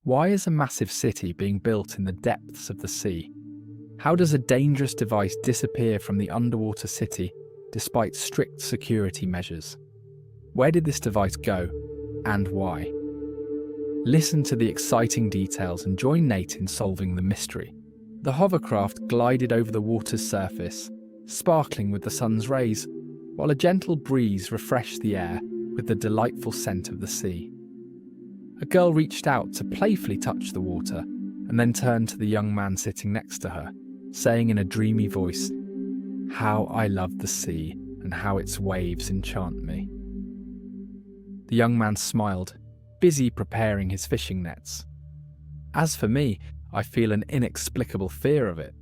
Why is a massive city being built in the depths of the sea? How does a dangerous device disappear from the underwater city despite strict security measures? Where did this device go, and why? Listen to the exciting details and join Nate in solving the mystery. The hovercraft glided over the water's surface, sparkling with the sun's rays, while a gentle breeze refreshed the air with the delightful scent of the sea. A girl reached out to playfully touch the water and then turned to the young man sitting next to her, saying in a dreamy voice, "How I love the sea and how its waves enchant me." The young man smiled, busy preparing his fishing nets. "As for me, I feel an inexplicable fear of it,"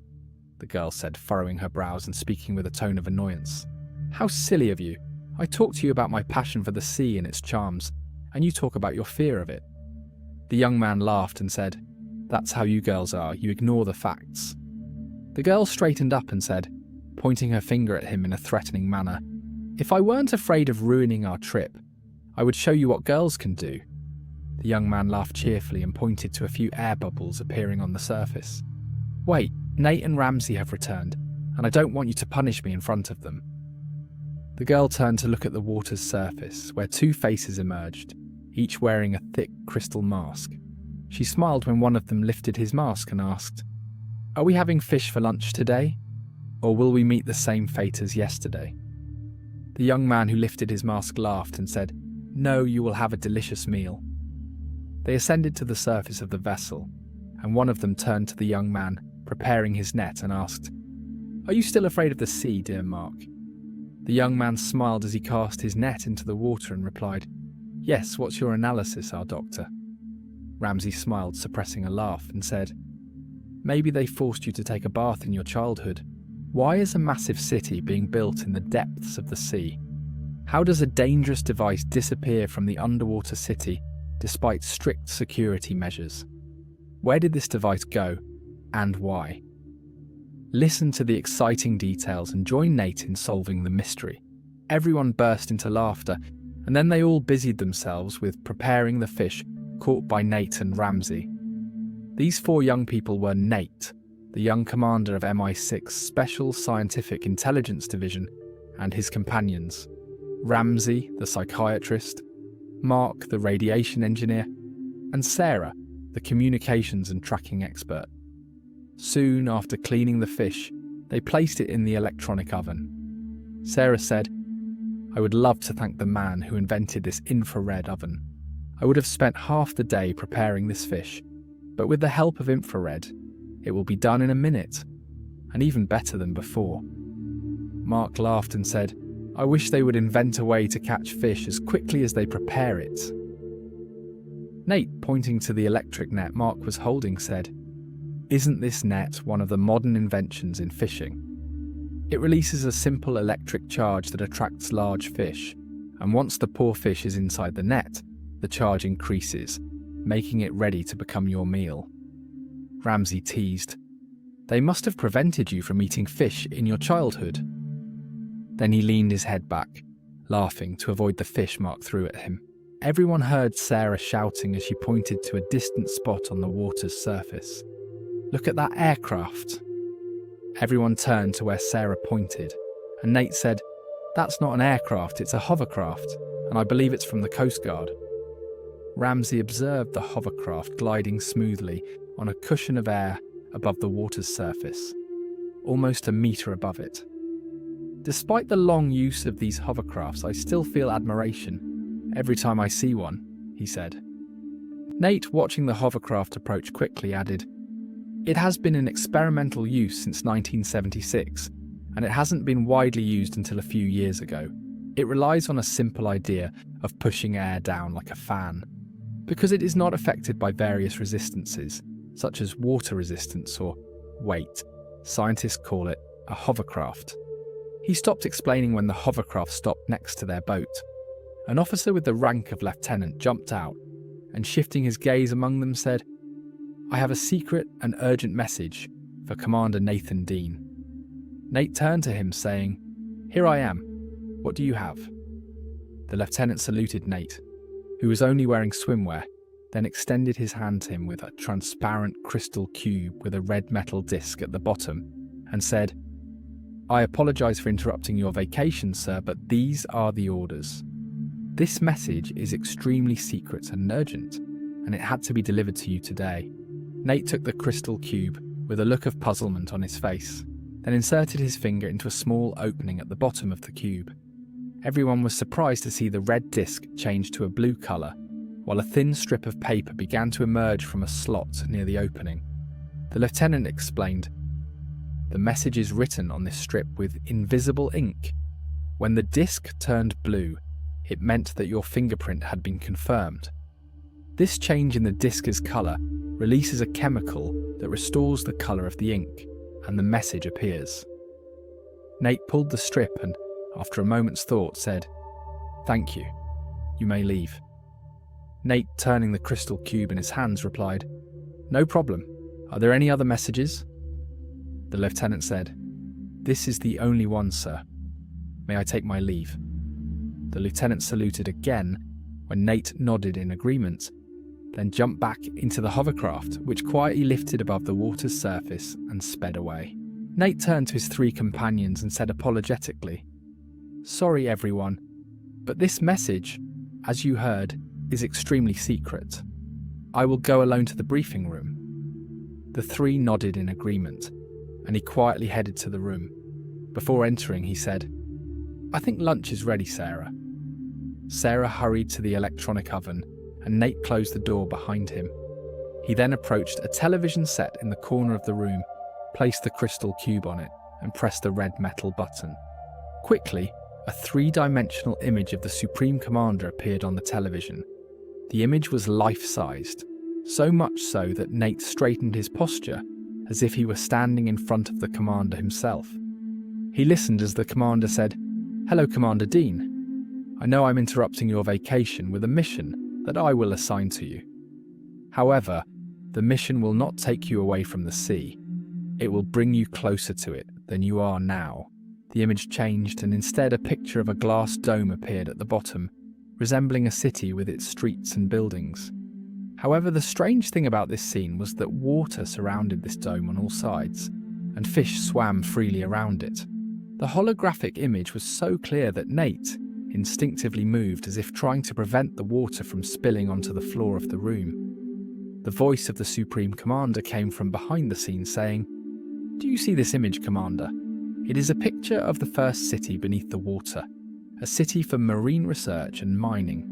the girl said, furrowing her brows and speaking with a tone of annoyance. "How silly of you. I talked to you about my passion for the sea and its charms, and you talk about your fear of it." The young man laughed and said, "That's how you girls are, you ignore the facts." The girl straightened up and said, pointing her finger at him in a threatening manner, "If I weren't afraid of ruining our trip, I would show you what girls can do." The young man laughed cheerfully and pointed to a few air bubbles appearing on the surface. "Wait, Nate and Ramsey have returned, and I don't want you to punish me in front of them." The girl turned to look at the water's surface, where two faces emerged, each wearing a thick crystal mask. She smiled when one of them lifted his mask and asked, "Are we having fish for lunch today? Or will we meet the same fate as yesterday?" The young man who lifted his mask laughed and said, "No, you will have a delicious meal." They ascended to the surface of the vessel, and one of them turned to the young man, preparing his net, and asked, "Are you still afraid of the sea, dear Mark?" The young man smiled as he cast his net into the water and replied, "Yes, what's your analysis, our doctor?" Ramsey smiled, suppressing a laugh, and said, "Maybe they forced you to take a bath in your childhood. Why is a massive city being built in the depths of the sea? How does a dangerous device disappear from the underwater city despite strict security measures? Where did this device go, and why?" Listen to the exciting details and join Nate in solving the mystery. Everyone burst into laughter, and then they all busied themselves with preparing the fish caught by Nate and Ramsey. These four young people were Nate, the young commander of MI6 Special Scientific Intelligence Division, and his companions, Ramsey, the psychiatrist, Mark, the radiation engineer, and Sarah, the communications and tracking expert. Soon after cleaning the fish, they placed it in the electronic oven. Sarah said, "I would love to thank the man who invented this infrared oven. I would have spent half the day preparing this fish, but with the help of infrared, it will be done in a minute, and even better than before." Mark laughed and said, "I wish they would invent a way to catch fish as quickly as they prepare it." Nate, pointing to the electric net Mark was holding, said, "Isn't this net one of the modern inventions in fishing? It releases a simple electric charge that attracts large fish, and once the poor fish is inside the net, the charge increases, making it ready to become your meal." Ramsey teased, "They must have prevented you from eating fish in your childhood." Then he leaned his head back, laughing to avoid the fish Mark threw at him. Everyone heard Sarah shouting as she pointed to a distant spot on the water's surface. "Look at that aircraft." Everyone turned to where Sarah pointed, and Nate said, "That's not an aircraft, it's a hovercraft, and I believe it's from the Coast Guard." Ramsey observed the hovercraft gliding smoothly on a cushion of air above the water's surface, almost a metre above it. "Despite the long use of these hovercrafts, I still feel admiration every time I see one," he said. Nate, watching the hovercraft approach quickly, added, "It has been in experimental use since 1976, and it hasn't been widely used until a few years ago. It relies on a simple idea of pushing air down like a fan. Because it is not affected by various resistances, such as water resistance or weight, scientists call it a hovercraft." He stopped explaining when the hovercraft stopped next to their boat. An officer with the rank of lieutenant jumped out and, shifting his gaze among them, said, "I have a secret and urgent message for Commander Lawson-Dean." Nate turned to him, saying, "Here I am. What do you have?" The lieutenant saluted Nate, who was only wearing swimwear, then extended his hand to him with a transparent crystal cube with a red metal disc at the bottom, and said, "I apologise for interrupting your vacation, sir, but these are the orders. This message is extremely secret and urgent, and it had to be delivered to you today." Nate took the crystal cube with a look of puzzlement on his face, then inserted his finger into a small opening at the bottom of the cube. Everyone was surprised to see the red disc change to a blue colour, while a thin strip of paper began to emerge from a slot near the opening. The lieutenant explained, "The message is written on this strip with invisible ink. When the disc turned blue, it meant that your fingerprint had been confirmed. This change in the disc's colour releases a chemical that restores the colour of the ink, and the message appears." Nate pulled the strip and, after a moment's thought, said, "Thank you. You may leave." Nate, turning the crystal cube in his hands, replied, "No problem. Are there any other messages?" The lieutenant said, "This is the only one, sir. May I take my leave?" The lieutenant saluted again when Nate nodded in agreement, then jumped back into the hovercraft, which quietly lifted above the water's surface and sped away. Nate turned to his three companions and said apologetically, "Sorry, everyone, but this message, as you heard, is extremely secret. I will go alone to the briefing room." The three nodded in agreement, and he quietly headed to the room. Before entering, he said, "I think lunch is ready, Sarah." Sarah hurried to the electronic oven, and Nate closed the door behind him. He then approached a television set in the corner of the room, placed the crystal cube on it, and pressed the red metal button. Quickly, a three-dimensional image of the Supreme Commander appeared on the television. The image was life-sized, so much so that Nate straightened his posture as if he were standing in front of the Commander himself. He listened as the Commander said, "Hello, Commander Dean. I know I'm interrupting your vacation with a mission that I will assign to you. However, the mission will not take you away from the sea. It will bring you closer to it than you are now." The image changed, and instead a picture of a glass dome appeared at the bottom, resembling a city with its streets and buildings. However, the strange thing about this scene was that water surrounded this dome on all sides, and fish swam freely around it. The holographic image was so clear that Nate instinctively moved as if trying to prevent the water from spilling onto the floor of the room. The voice of the Supreme Commander came from behind the scenes saying, "Do you see this image, Commander? It is a picture of the first city beneath the water, a city for marine research and mining.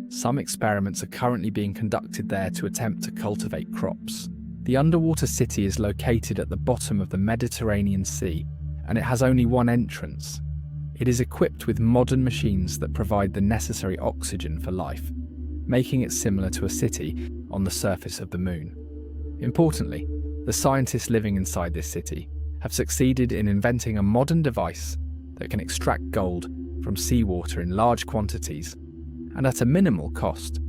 Some experiments are currently being conducted there to attempt to cultivate crops. The underwater city is located at the bottom of the Mediterranean Sea, and it has only one entrance. It is equipped with modern machines that provide the necessary oxygen for life, making it similar to a city on the surface of the moon. Importantly, the scientists living inside this city have succeeded in inventing a modern device that can extract gold from seawater in large quantities and at a minimal cost.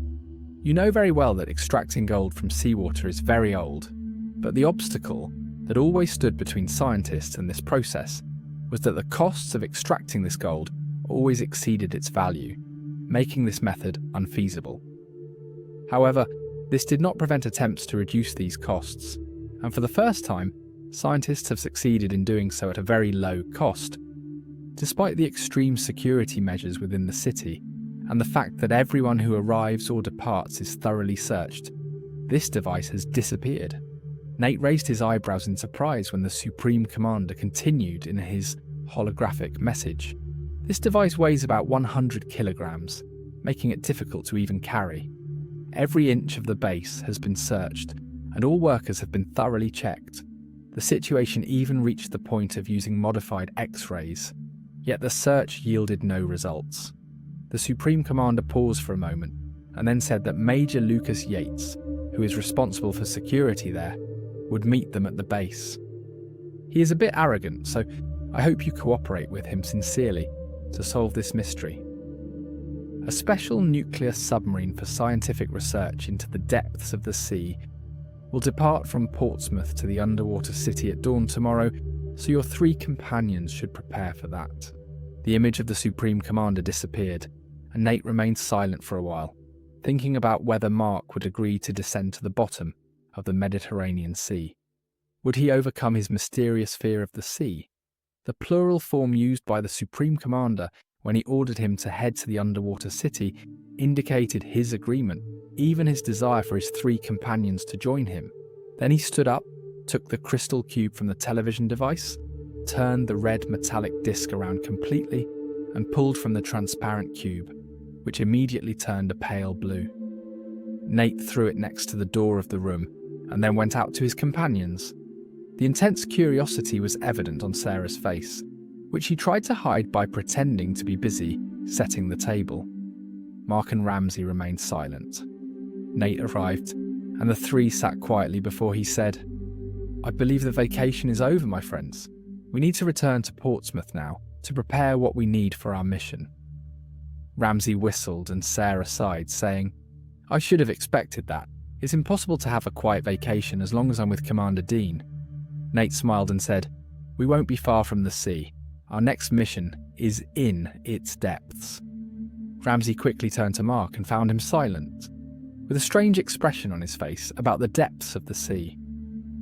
You know very well that extracting gold from seawater is very old, but the obstacle that always stood between scientists and this process was that the costs of extracting this gold always exceeded its value, making this method unfeasible. However, this did not prevent attempts to reduce these costs, and for the first time, scientists have succeeded in doing so at a very low cost. Despite the extreme security measures within the city, and the fact that everyone who arrives or departs is thoroughly searched, this device has disappeared. Nate raised his eyebrows in surprise when the Supreme Commander continued in his holographic message. This device weighs about 100 kilograms, making it difficult to even carry. Every inch of the base has been searched, and all workers have been thoroughly checked. The situation even reached the point of using modified X-rays, yet the search yielded no results. The Supreme Commander paused for a moment, and then said that Major Lucas Yates, who is responsible for security there, would meet them at the base. He is a bit arrogant, so I hope you cooperate with him sincerely to solve this mystery. A special nuclear submarine for scientific research into the depths of the sea will depart from Portsmouth to the underwater city at dawn tomorrow, so your three companions should prepare for that." The image of the Supreme Commander disappeared, and Nate remained silent for a while, thinking about whether Mark would agree to descend to the bottom of the Mediterranean Sea. Would he overcome his mysterious fear of the sea? The plural form used by the Supreme Commander when he ordered him to head to the underwater city indicated his agreement, even his desire for his 3 companions to join him. Then he stood up, took the crystal cube from the television device, turned the red metallic disc around completely, and pulled from the transparent cube, which immediately turned a pale blue. Nate threw it next to the door of the room, and then went out to his companions. The intense curiosity was evident on Sarah's face, which he tried to hide by pretending to be busy setting the table. Mark and Ramsey remained silent. Nate arrived, and the 3 sat quietly before he said, "I believe the vacation is over, my friends. We need to return to Portsmouth now to prepare what we need for our mission." Ramsey whistled and Sarah sighed, saying, "I should have expected that. It's impossible to have a quiet vacation as long as I'm with Commander Dean." Nate smiled and said, "We won't be far from the sea. Our next mission is in its depths." Ramsey quickly turned to Mark and found him silent, with a strange expression on his face about the depths of the sea.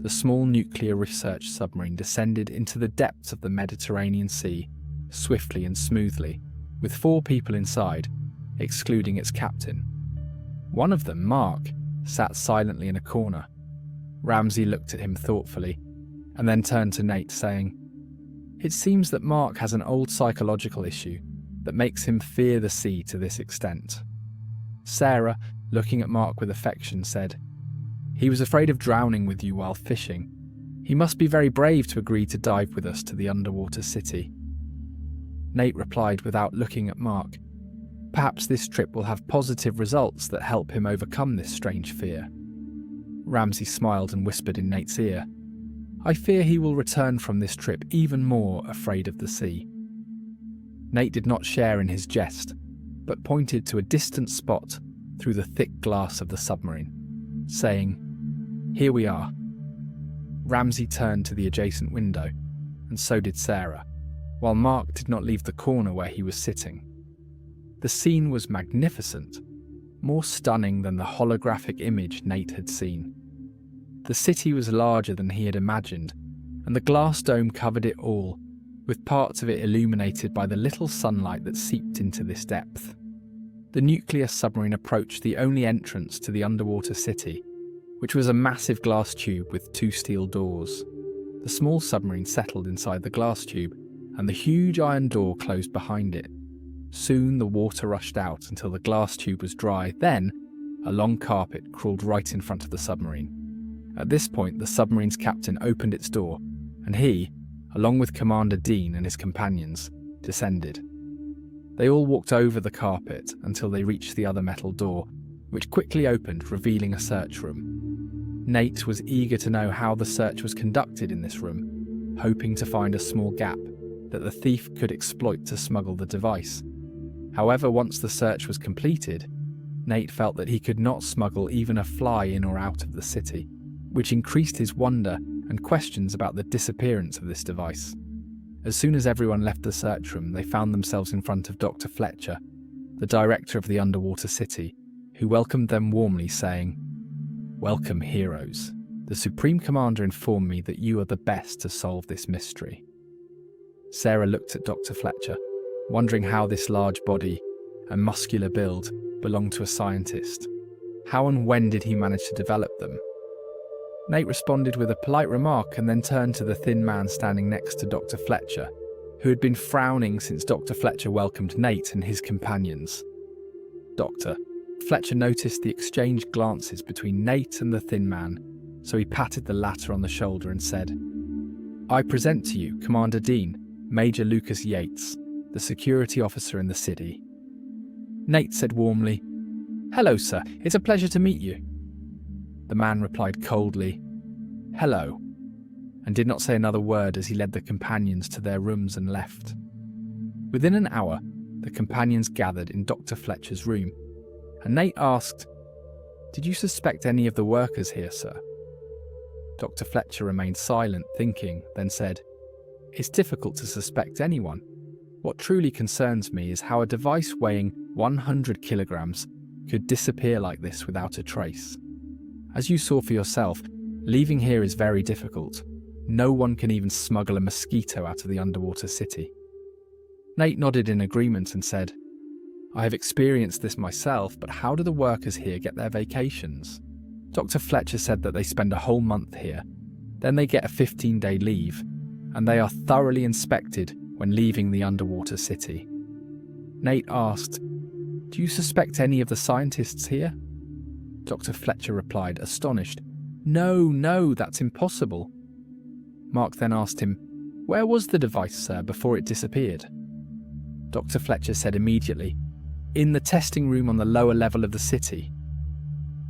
The small nuclear research submarine descended into the depths of the Mediterranean Sea, swiftly and smoothly, with 4 people inside, excluding its captain. One of them, Mark, sat silently in a corner. Ramsey looked at him thoughtfully, and then turned to Nate, saying, "It seems that Mark has an old psychological issue that makes him fear the sea to this extent." Sarah, looking at Mark with affection, said, "He was afraid of drowning with you while fishing. He must be very brave to agree to dive with us to the underwater city." Nate replied without looking at Mark, "Perhaps this trip will have positive results that help him overcome this strange fear." Ramsey smiled and whispered in Nate's ear, "I fear he will return from this trip even more afraid of the sea." Nate did not share in his jest, but pointed to a distant spot through the thick glass of the submarine, saying, "Here we are." Ramsey turned to the adjacent window, and so did Sarah, while Mark did not leave the corner where he was sitting. The scene was magnificent, more stunning than the holographic image Nate had seen. The city was larger than he had imagined, and the glass dome covered it all, with parts of it illuminated by the little sunlight that seeped into this depth. The nuclear submarine approached the only entrance to the underwater city, which was a massive glass tube with 2 steel doors. The small submarine settled inside the glass tube, and the huge iron door closed behind it. Soon the water rushed out until the glass tube was dry, then a long carpet crawled right in front of the submarine. At this point, the submarine's captain opened its door, and he, along with Commander Dean and his companions, descended. They all walked over the carpet until they reached the other metal door, which quickly opened, revealing a search room. Nate was eager to know how the search was conducted in this room, hoping to find a small gap that the thief could exploit to smuggle the device. However, once the search was completed, Nate felt that he could not smuggle even a fly in or out of the city, which increased his wonder and questions about the disappearance of this device. As soon as everyone left the search room, they found themselves in front of Dr. Fletcher, the director of the underwater city, who welcomed them warmly, saying, "Welcome, heroes. The Supreme Commander informed me that you are the best to solve this mystery." Sarah looked at Dr. Fletcher, wondering how this large body and muscular build belonged to a scientist. How and when did he manage to develop them? Nate responded with a polite remark and then turned to the thin man standing next to Dr. Fletcher, who had been frowning since Dr. Fletcher welcomed Nate and his companions. Dr. Fletcher noticed the exchanged glances between Nate and the thin man, so he patted the latter on the shoulder and said, "I present to you Commander Dean, Major Lucas Yates, the security officer in the city." Nate said warmly, "Hello, sir. It's a pleasure to meet you." The man replied coldly, "Hello," and did not say another word as he led the companions to their rooms and left. Within an hour, the companions gathered in Dr. Fletcher's room, and Nate asked, "Did you suspect any of the workers here, sir?" Dr. Fletcher remained silent, thinking, then said, "It's difficult to suspect anyone. What truly concerns me is how a device weighing 100 kilograms could disappear like this without a trace. As you saw for yourself, leaving here is very difficult. No one can even smuggle a mosquito out of the underwater city. Nate nodded in agreement and said, I have experienced this myself, but how do the workers here get their vacations? Dr. Fletcher said that they spend a whole month here, then they get a 15-day leave, and they are thoroughly inspected when leaving the underwater city. Nate asked, Do you suspect any of the scientists here? Dr. Fletcher replied, astonished, No, that's impossible. Mark then asked him, Where was the device, sir, before it disappeared? Dr. Fletcher said immediately, In the testing room on the lower level of the city.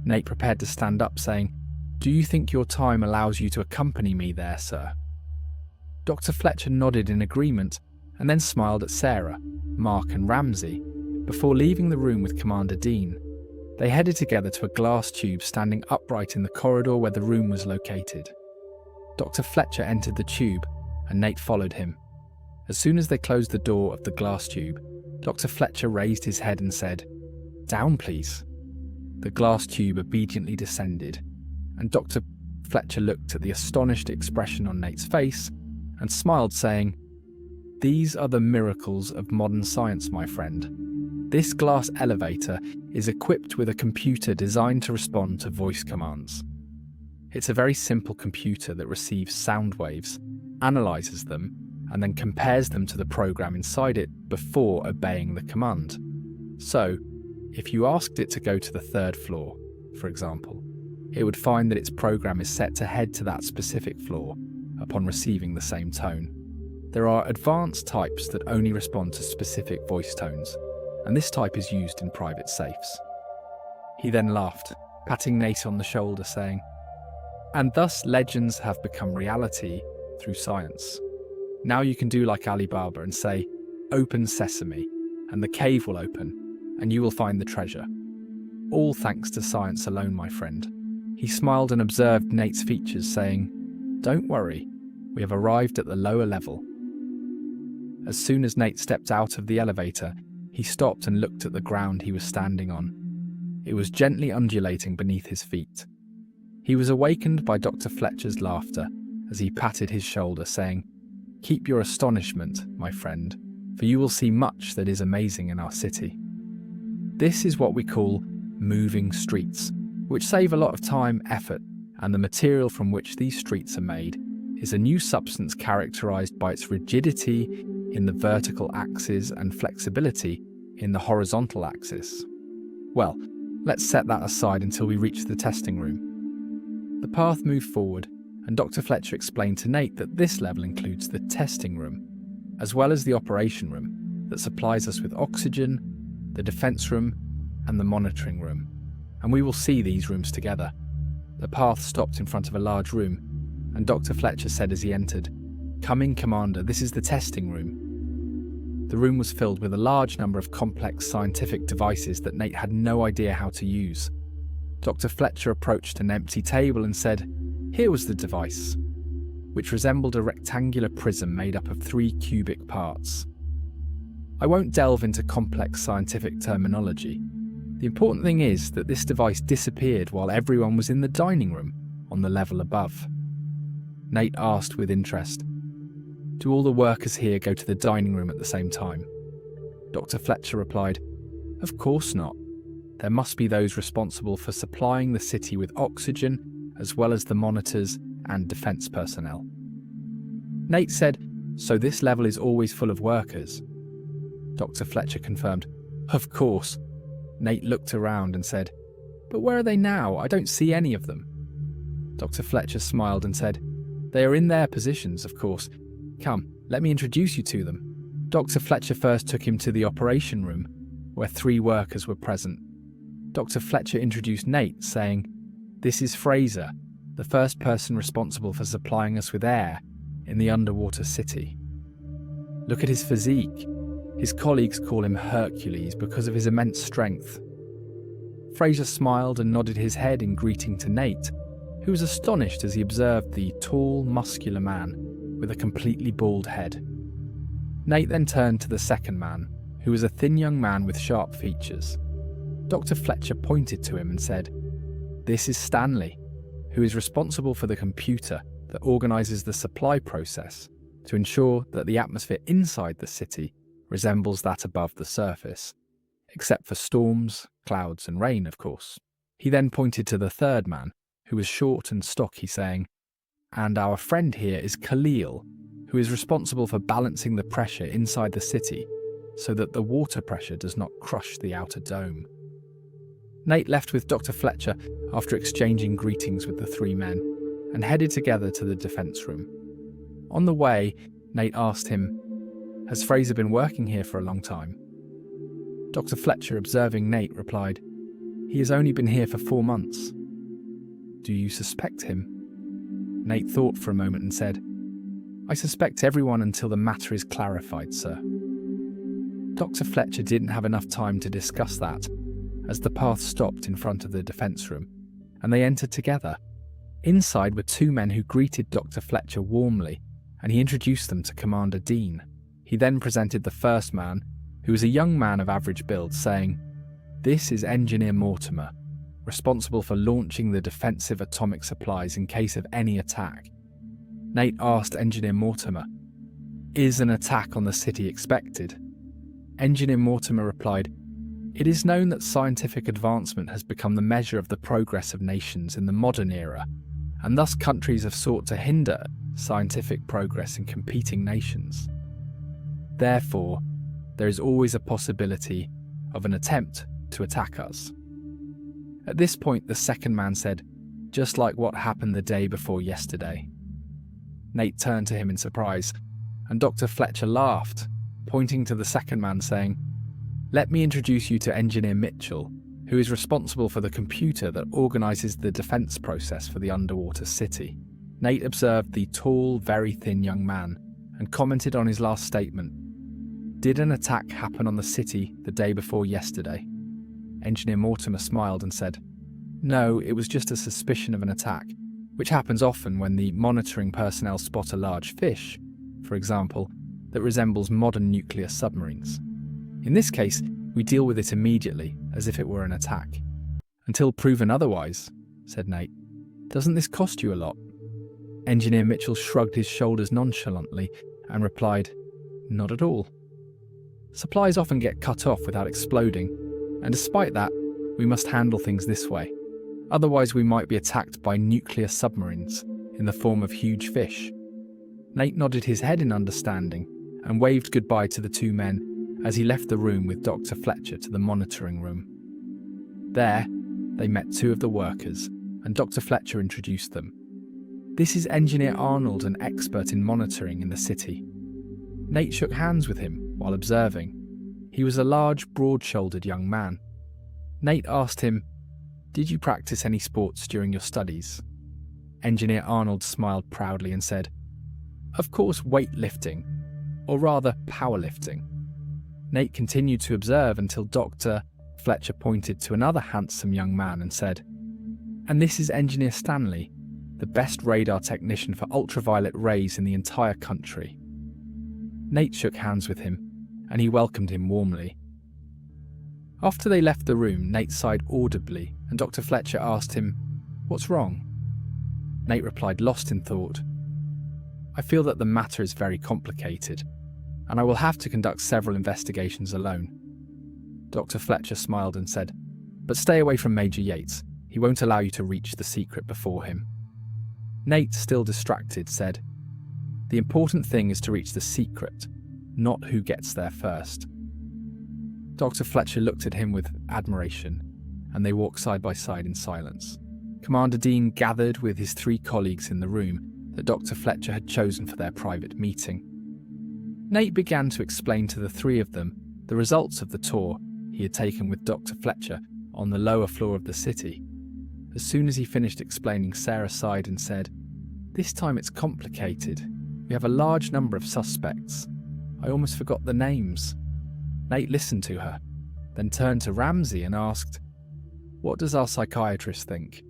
Nate prepared to stand up, saying, Do you think your time allows you to accompany me there, sir? Dr. Fletcher nodded in agreement and then smiled at Sarah, Mark and Ramsey. Before leaving the room with Commander Dean, they headed together to a glass tube standing upright in the corridor where the room was located. Dr. Fletcher entered the tube and Nate followed him. As soon as they closed the door of the glass tube, Dr. Fletcher raised his head and said, Down, please. The glass tube obediently descended, and Dr. Fletcher looked at the astonished expression on Nate's face and smiled, saying, These are the miracles of modern science, my friend. This glass elevator is equipped with a computer designed to respond to voice commands. It's a very simple computer that receives sound waves, analyzes them, and then compares them to the program inside it before obeying the command. So, if you asked it to go to the 3rd floor, for example, it would find that its program is set to head to that specific floor upon receiving the same tone. There are advanced types that only respond to specific voice tones, and this type is used in private safes. He then laughed, patting Nate on the shoulder, saying, And thus legends have become reality through science. Now you can do like Alibaba and say, Open sesame, and the cave will open, and you will find the treasure. All thanks to science alone, my friend. He smiled and observed Nate's features, saying, Don't worry, we have arrived at the lower level. As soon as Nate stepped out of the elevator, he stopped and looked at the ground he was standing on. It was gently undulating beneath his feet. He was awakened by Dr. Fletcher's laughter as he patted his shoulder, saying, Keep your astonishment, my friend, for you will see much that is amazing in our city. This is what we call moving streets, which save a lot of time, effort, and the material from which these streets are made is a new substance characterized by its rigidity in the vertical axis and flexibility in the horizontal axis. Well, let's set that aside until we reach the testing room. The path moved forward, and Dr. Fletcher explained to Nate that this level includes the testing room, as well as the operation room that supplies us with oxygen, the defense room, and the monitoring room, and we will see these rooms together. The path stopped in front of a large room, and Dr. Fletcher said as he entered, Come in, Commander, this is the testing room. The room was filled with a large number of complex scientific devices that Nate had no idea how to use. Dr. Fletcher approached an empty table and said, Here was the device, which resembled a rectangular prism made up of 3 cubic parts. I won't delve into complex scientific terminology. The important thing is that this device disappeared while everyone was in the dining room on the level above. Nate asked with interest, Do all the workers here go to the dining room at the same time? Dr. Fletcher replied, Of course not. There must be those responsible for supplying the city with oxygen, as well as the monitors and defense personnel. Nate said, So this level is always full of workers? Dr. Fletcher confirmed, Of course. Nate looked around and said, But where are they now? I don't see any of them. Dr. Fletcher smiled and said, They are in their positions, of course. Come, let me introduce you to them. Dr. Fletcher first took him to the operation room, where 3 workers were present. Dr. Fletcher introduced Nate, saying, This is Fraser, the first person responsible for supplying us with air in the underwater city. Look at his physique. His colleagues call him Hercules because of his immense strength. Fraser smiled and nodded his head in greeting to Nate, who was astonished as he observed the tall, muscular man with a completely bald head. Nate then turned to the second man, who was a thin young man with sharp features. Dr. Fletcher pointed to him and said, "This is Stanley, who is responsible for the computer that organises the supply process to ensure that the atmosphere inside the city resembles that above the surface, except for storms, clouds and rain, of course." He then pointed to the third man, who was short and stocky, saying, "And our friend here is Khalil, who is responsible for balancing the pressure inside the city so that the water pressure does not crush the outer dome." Nate left with Dr. Fletcher after exchanging greetings with the three men and headed together to the defence room. On the way, Nate asked him, "Has Fraser been working here for a long time?" Dr. Fletcher, observing Nate, replied, "He has only been here for 4 months." "Do you suspect him?" Nate thought for a moment and said, "I suspect everyone until the matter is clarified, sir." Dr. Fletcher didn't have enough time to discuss that, as the path stopped in front of the defence room, and they entered together. Inside were two men who greeted Dr. Fletcher warmly, and he introduced them to Commander Dean. He then presented the first man, who was a young man of average build, saying, "This is Engineer Mortimer, responsible for launching the defensive atomic supplies in case of any attack." Nate asked Engineer Mortimer, "Is an attack on the city expected?" Engineer Mortimer replied, "It is known that scientific advancement has become the measure of the progress of nations in the modern era, and thus countries have sought to hinder scientific progress in competing nations. Therefore, there is always a possibility of an attempt to attack us." At this point, the second man said, "Just like what happened the day before yesterday." Nate turned to him in surprise, and Dr. Fletcher laughed, pointing to the second man, saying, "Let me introduce you to Engineer Mitchell, who is responsible for the computer that organises the defence process for the underwater city." Nate observed the tall, very thin young man and commented on his last statement. "Did an attack happen on the city the day before yesterday?" Engineer Mortimer smiled and said, "No, it was just a suspicion of an attack, which happens often when the monitoring personnel spot a large fish, for example, that resembles modern nuclear submarines. In this case, we deal with it immediately, as if it were an attack." "Until proven otherwise," said Nate. "Doesn't this cost you a lot?" Engineer Mitchell shrugged his shoulders nonchalantly and replied, "Not at all. Supplies often get cut off without exploding, and despite that, we must handle things this way. Otherwise, we might be attacked by nuclear submarines in the form of huge fish." Nate nodded his head in understanding and waved goodbye to the two men as he left the room with Dr. Fletcher to the monitoring room. There, they met two of the workers, and Dr. Fletcher introduced them. "This is Engineer Arnold, an expert in monitoring in the city." Nate shook hands with him while observing. He was a large, broad-shouldered young man. Nate asked him, "Did you practice any sports during your studies?" Engineer Arnold smiled proudly and said, "Of course, weightlifting, or rather powerlifting." Nate continued to observe until Dr. Fletcher pointed to another handsome young man and said, "And this is Engineer Stanley, the best radar technician for ultraviolet rays in the entire country." Nate shook hands with him, and he welcomed him warmly. After they left the room, Nate sighed audibly, and Dr. Fletcher asked him, "What's wrong?" Nate replied, lost in thought, "I feel that the matter is very complicated, and I will have to conduct several investigations alone." Dr. Fletcher smiled and said, "But stay away from Major Yates. He won't allow you to reach the secret before him." Nate, still distracted, said, "The important thing is to reach the secret, not who gets there first." Dr. Fletcher looked at him with admiration, and they walked side by side in silence. Commander Dean gathered with his three colleagues in the room that Dr. Fletcher had chosen for their private meeting. Nate began to explain to the three of them the results of the tour he had taken with Dr. Fletcher on the lower floor of the city. As soon as he finished explaining, Sarah sighed and said, "This time it's complicated. We have a large number of suspects. I almost forgot the names." Nate listened to her, then turned to Ramsey and asked, "What does our psychiatrist think?"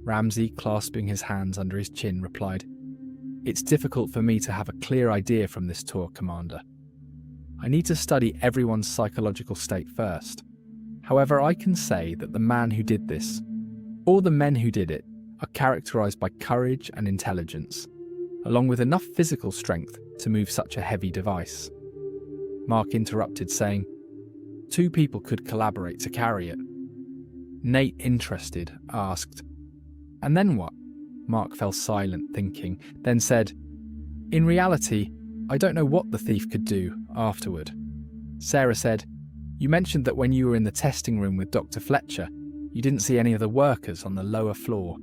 Ramsey, clasping his hands under his chin, replied, "It's difficult for me to have a clear idea from this tour, Commander. I need to study everyone's psychological state first. However, I can say that the man who did this, or the men who did it, are characterised by courage and intelligence, along with enough physical strength to move such a heavy device. Mark interrupted, saying, 2 people could collaborate to carry it. Nate, interested, asked, "And then what?" Mark fell silent, thinking, then said, "In reality, I don't know what the thief could do afterward." Sarah said, "You mentioned that when you were in the testing room with Dr. Fletcher, you didn't see any of the workers on the lower floor.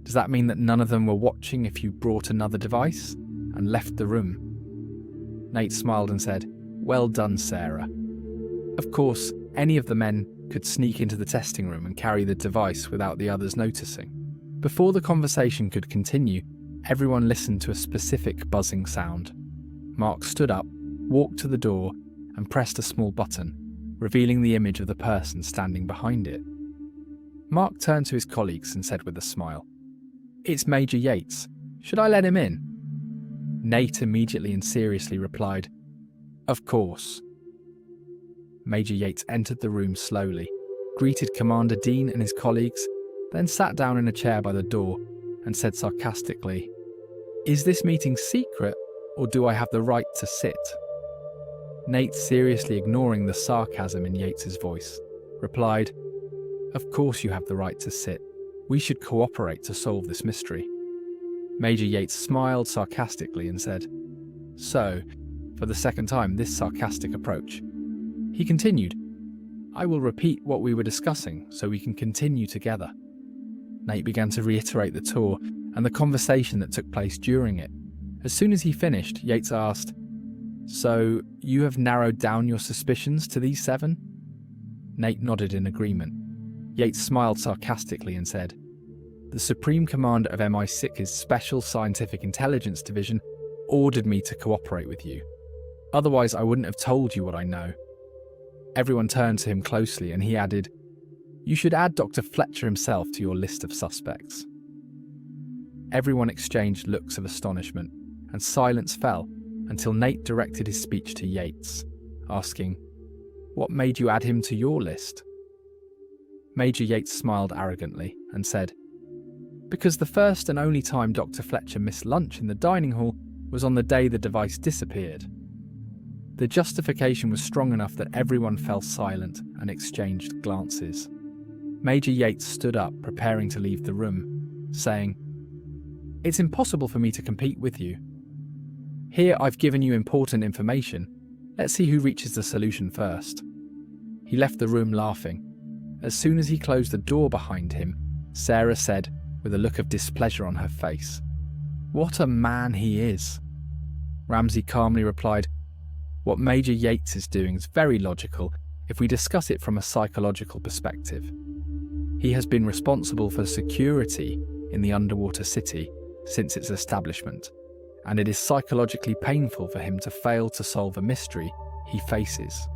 Does that mean that none of them were watching if you brought another device and left the room?" Nate smiled and said, "Well done, Sarah. Of course, any of the men could sneak into the testing room and carry the device without the others noticing." Before the conversation could continue, everyone listened to a specific buzzing sound. Mark stood up, walked to the door, and pressed a small button, revealing the image of the person standing behind it. Mark turned to his colleagues and said with a smile, "It's Major Yates. Should I let him in?" Nate immediately and seriously replied, "Of course." Major Yates entered the room slowly, greeted Commander Dean and his colleagues, then sat down in a chair by the door and said sarcastically, "Is this meeting secret, or do I have the right to sit?" Nate, seriously ignoring the sarcasm in Yates's voice, replied, "Of course you have the right to sit. We should cooperate to solve this mystery." Major Yates smiled sarcastically and said, "So, for the second time, this sarcastic approach." He continued, "I will repeat what we were discussing so we can continue together." Nate began to reiterate the tour and the conversation that took place during it. As soon as he finished, Yates asked, "So, you have narrowed down your suspicions to these 7? Nate nodded in agreement. Yates smiled sarcastically and said, "The Supreme Commander of MI6's Special Scientific Intelligence Division ordered me to cooperate with you. Otherwise, I wouldn't have told you what I know." Everyone turned to him closely and he added, "You should add Dr. Fletcher himself to your list of suspects." Everyone exchanged looks of astonishment, and silence fell until Nate directed his speech to Yates, asking, "What made you add him to your list?" Major Yates smiled arrogantly and said, "Because the first and only time Dr. Fletcher missed lunch in the dining hall was on the day the device disappeared." The justification was strong enough that everyone fell silent and exchanged glances. Major Yates stood up, preparing to leave the room, saying, "It's impossible for me to compete with you. Here I've given you important information. Let's see who reaches the solution first." He left the room laughing. As soon as he closed the door behind him, Sarah said, with a look of displeasure on her face, "What a man he is." Ramsey calmly replied, "What Major Yates is doing is very logical if we discuss it from a psychological perspective. He has been responsible for security in the underwater city since its establishment, and it is psychologically painful for him to fail to solve a mystery he faces.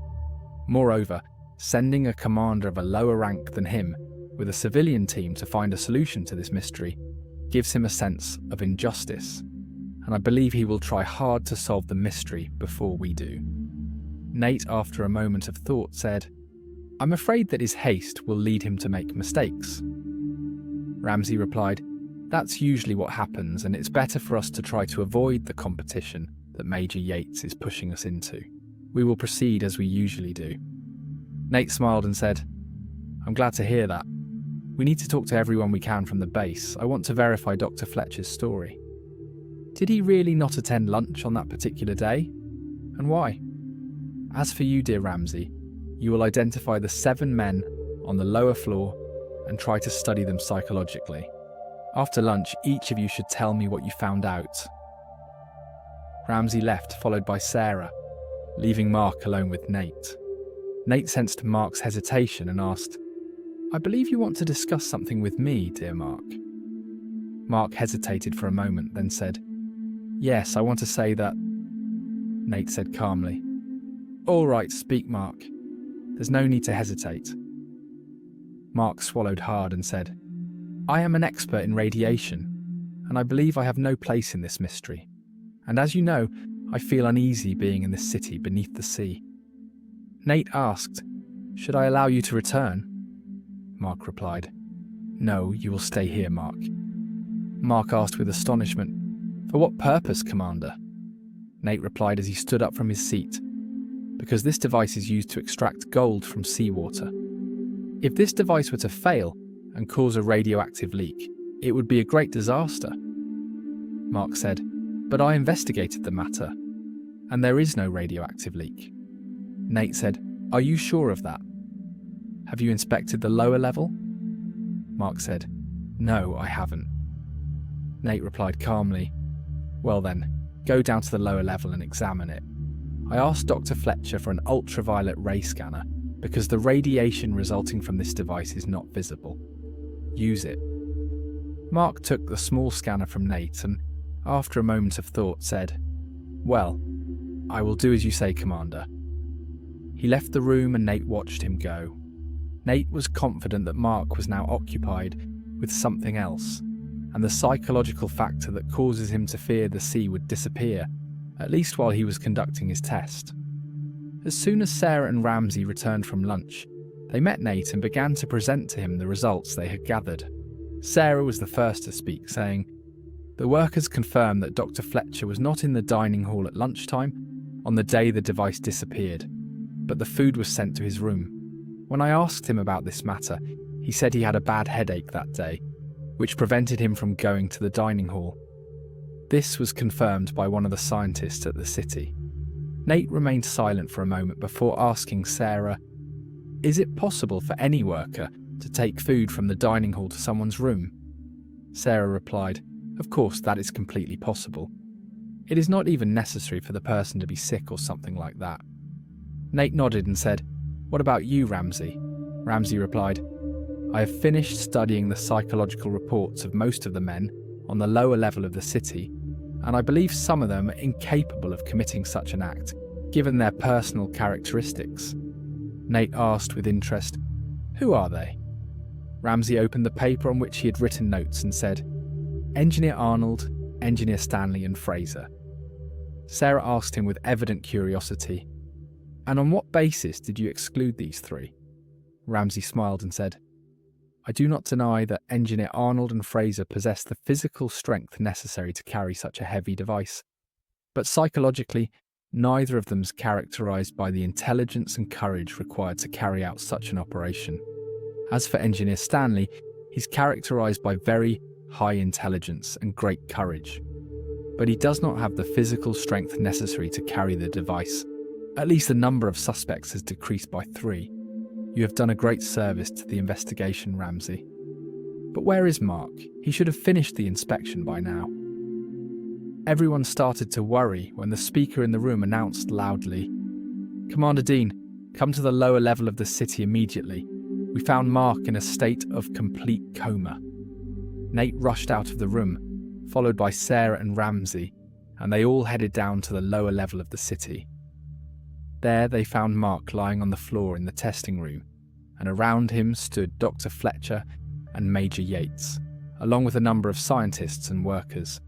Moreover, sending a commander of a lower rank than him with a civilian team to find a solution to this mystery gives him a sense of injustice, and I believe he will try hard to solve the mystery before we do." Nate, after a moment of thought, said, "I'm afraid that his haste will lead him to make mistakes." Ramsey replied, "That's usually what happens, and it's better for us to try to avoid the competition that Major Yates is pushing us into. We will proceed as we usually do." Nate smiled and said, "I'm glad to hear that. We need to talk to everyone we can from the base. I want to verify Dr. Fletcher's story. Did he really not attend lunch on that particular day? And why? As for you, dear Ramsey, you will identify the 7 men on the lower floor and try to study them psychologically. After lunch, each of you should tell me what you found out." Ramsey left, followed by Sarah, leaving Mark alone with Nate. Nate sensed Mark's hesitation and asked, "I believe you want to discuss something with me, dear Mark." Mark hesitated for a moment, then said, "Yes, I want to say that..." Nate said calmly, "All right, speak, Mark. There's no need to hesitate." Mark swallowed hard and said, "I am an expert in radiation, and I believe I have no place in this mystery. And as you know, I feel uneasy being in this city beneath the sea." Nate asked, "Should I allow you to return?" Mark replied. "No, you will stay here, Mark." Mark asked with astonishment, "For what purpose, Commander?" Nate replied as he stood up from his seat, "Because this device is used to extract gold from seawater. If this device were to fail and cause a radioactive leak, it would be a great disaster." Mark said, "But I investigated the matter, and there is no radioactive leak." Nate said, "Are you sure of that? Have you inspected the lower level?" Mark said, "No, I haven't." Nate replied calmly, "Well then, go down to the lower level and examine it. I asked Dr. Fletcher for an ultraviolet ray scanner because the radiation resulting from this device is not visible. Use it." Mark took the small scanner from Nate and, after a moment of thought, said, "Well, I will do as you say, Commander." He left the room and Nate watched him go. Nate was confident that Mark was now occupied with something else, and the psychological factor that causes him to fear the sea would disappear, at least while he was conducting his test. As soon as Sarah and Ramsey returned from lunch, they met Nate and began to present to him the results they had gathered. Sarah was the first to speak, saying, "The workers confirmed that Dr. Fletcher was not in the dining hall at lunchtime on the day the device disappeared, but the food was sent to his room. When I asked him about this matter, he said he had a bad headache that day, which prevented him from going to the dining hall. This was confirmed by one of the scientists at the city." Nate remained silent for a moment before asking Sarah, "Is it possible for any worker to take food from the dining hall to someone's room?" Sarah replied, "Of course, that is completely possible. It is not even necessary for the person to be sick or something like that." Nate nodded and said, "What about you, Ramsey?" Ramsey replied, "I have finished studying the psychological reports of most of the men on the lower level of the city, and I believe some of them are incapable of committing such an act, given their personal characteristics." Nate asked with interest, "Who are they?" Ramsey opened the paper on which he had written notes and said, "Engineer Arnold, Engineer Stanley and Fraser." Sarah asked him with evident curiosity, "And on what basis did you exclude these three?" Ramsey smiled and said, "I do not deny that Engineer Arnold and Fraser possess the physical strength necessary to carry such a heavy device, but psychologically, neither of them is characterized by the intelligence and courage required to carry out such an operation. As for Engineer Stanley, he's characterized by very high intelligence and great courage, but he does not have the physical strength necessary to carry the device. At least the number of suspects has decreased by 3. You have done a great service to the investigation, Ramsey. But where is Mark? He should have finished the inspection by now." Everyone started to worry when the speaker in the room announced loudly, "Commander Dean, come to the lower level of the city immediately. We found Mark in a state of complete coma." Nate rushed out of the room, followed by Sarah and Ramsey, and they all headed down to the lower level of the city. There they found Mark lying on the floor in the testing room, and around him stood Dr. Fletcher and Major Yates, along with a number of scientists and workers.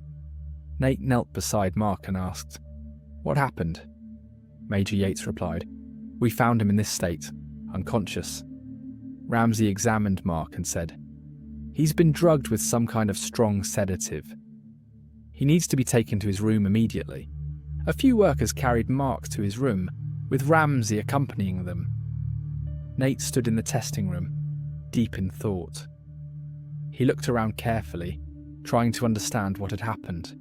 Nate knelt beside Mark and asked, "What happened?" Major Yates replied, "We found him in this state, unconscious." Ramsey examined Mark and said, "He's been drugged with some kind of strong sedative. He needs to be taken to his room immediately." A few workers carried Mark to his room, with Ramsey accompanying them. Nate stood in the testing room, deep in thought. He looked around carefully, trying to understand what had happened.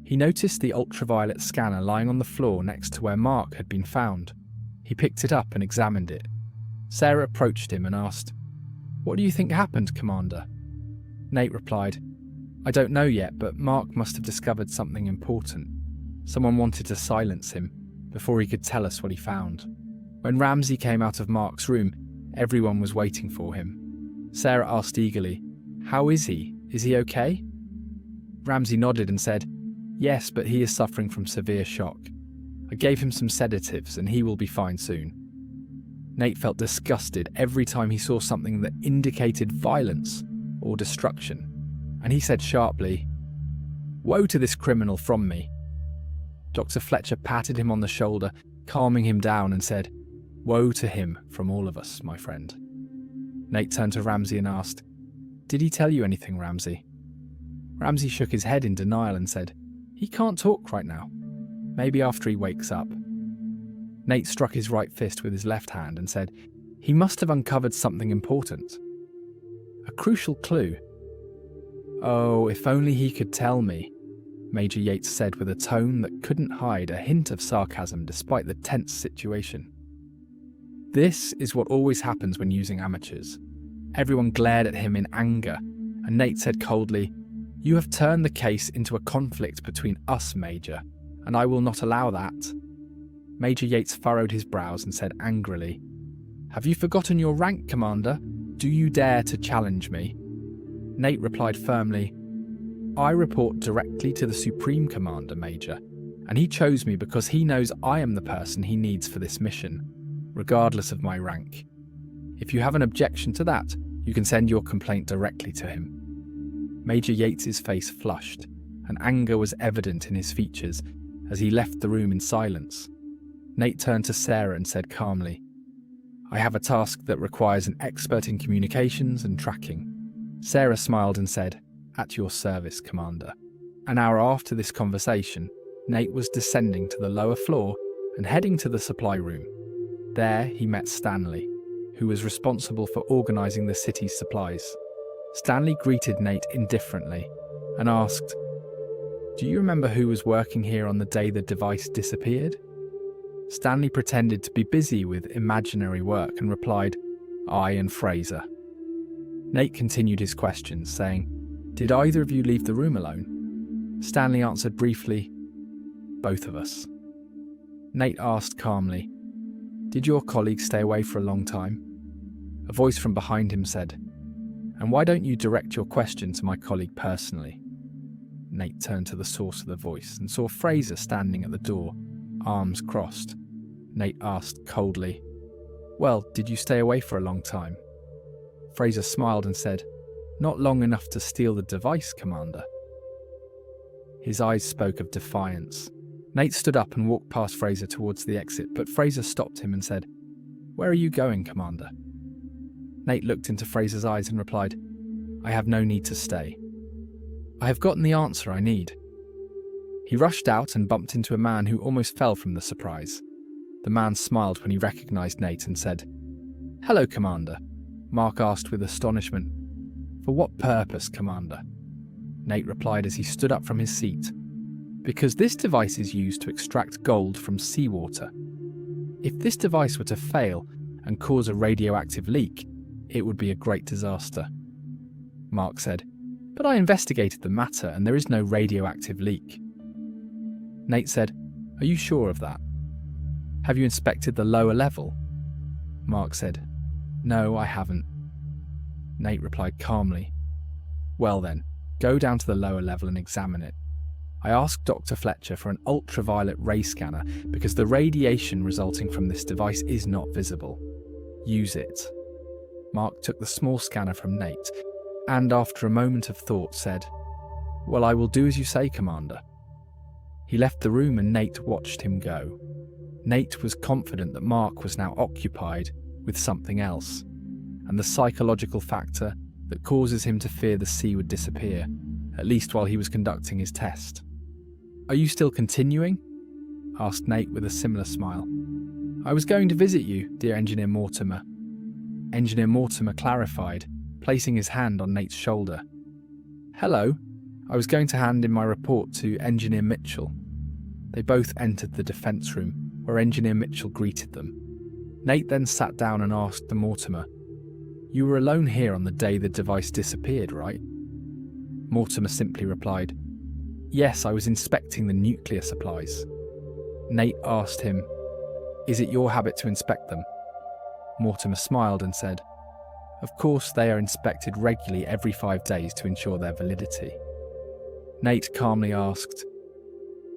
He noticed the ultraviolet scanner lying on the floor next to where Mark had been found. He picked it up and examined it. Sarah approached him and asked, "What do you think happened, Commander?" Nate replied, "I don't know yet, but Mark must have discovered something important. Someone wanted to silence him before he could tell us what he found." When Ramsey came out of Mark's room, everyone was waiting for him. Sarah asked eagerly, "How is he? Is he okay?" Ramsey nodded and said, "Yes, but he is suffering from severe shock. I gave him some sedatives and he will be fine soon." Nate felt disgusted every time he saw something that indicated violence or destruction, and he said sharply, "Woe to this criminal from me." Dr. Fletcher patted him on the shoulder, calming him down, and said, Woe to him from all of us, my friend. Nate turned to Ramsey and asked, "Did he tell you anything, Ramsey?" Ramsey shook his head in denial and said, "He can't talk right now. Maybe after he wakes up." Nate struck his right fist with his left hand and said, "He must have uncovered something important. A crucial clue." "Oh, if only he could tell me," Major Yates said with a tone that couldn't hide a hint of sarcasm despite the tense situation. This is what always happens when using amateurs. Everyone glared at him in anger, and Nate said coldly, "You have turned the case into a conflict between us, Major, and I will not allow that." Major Yates furrowed his brows and said angrily, "Have you forgotten your rank, Commander? Do you dare to challenge me?" Nate replied firmly, "I report directly to the Supreme Commander, Major, and he chose me because he knows I am the person he needs for this mission, regardless of my rank. If you have an objection to that, you can send your complaint directly to him." Major Yates's face flushed, and anger was evident in his features as he left the room in silence. Nate turned to Sarah and said calmly, "I have a task that requires an expert in communications and tracking." Sarah smiled and said, "At your service, Commander." An hour after this conversation, Nate was descending to the lower floor and heading to the supply room. There he met Stanley, who was responsible for organising the city's supplies. Stanley greeted Nate indifferently and asked, "Do you remember who was working here on the day the device disappeared?" Stanley pretended to be busy with imaginary work and replied, "I and Fraser." Nate continued his questions, saying, "Did either of you leave the room alone?" Stanley answered briefly, "Both of us." Nate asked calmly, "Did your colleague stay away for a long time?" A voice from behind him said, "And why don't you direct your question to my colleague personally?" Nate turned to the source of the voice and saw Fraser standing at the door, arms crossed. Nate asked coldly, "Well, did you stay away for a long time?" Fraser smiled and said, "Not long enough to steal the device, Commander." His eyes spoke of defiance. Nate stood up and walked past Fraser towards the exit, but Fraser stopped him and said, "Where are you going, Commander?" Nate looked into Fraser's eyes and replied, "I have no need to stay. I have gotten the answer I need." He rushed out and bumped into a man who almost fell from the surprise. The man smiled when he recognised Nate and said, "Hello, Commander." Mark asked with astonishment, "For what purpose, Commander?" Nate replied as he stood up from his seat, "Because this device is used to extract gold from seawater. If this device were to fail and cause a radioactive leak, it would be a great disaster." Mark said, "But I investigated the matter and there is no radioactive leak." Nate said, "Are you sure of that? Have you inspected the lower level?" Mark said, "No, I haven't." Nate replied calmly, "Well then, go down to the lower level and examine it. I asked Dr. Fletcher for an ultraviolet ray scanner because the radiation resulting from this device is not visible. Use it." Mark took the small scanner from Nate and, after a moment of thought, said, "Well, I will do as you say, Commander." He left the room and Nate watched him go. Nate was confident that Mark was now occupied with something else, and the psychological factor that causes him to fear the sea would disappear, at least while he was conducting his test. "Are you still continuing?" asked Nate with a similar smile. "I was going to visit you, dear Engineer Mortimer." Engineer Mortimer clarified, placing his hand on Nate's shoulder. "Hello, I was going to hand in my report to Engineer Mitchell." They both entered the defence room, where Engineer Mitchell greeted them. Nate then sat down and asked the Mortimer, "You were alone here on the day the device disappeared, right?" Mortimer simply replied, "Yes, I was inspecting the nuclear supplies." Nate asked him, "Is it your habit to inspect them?" Mortimer smiled and said, "Of course, they are inspected regularly every 5 days to ensure their validity." Nate calmly asked,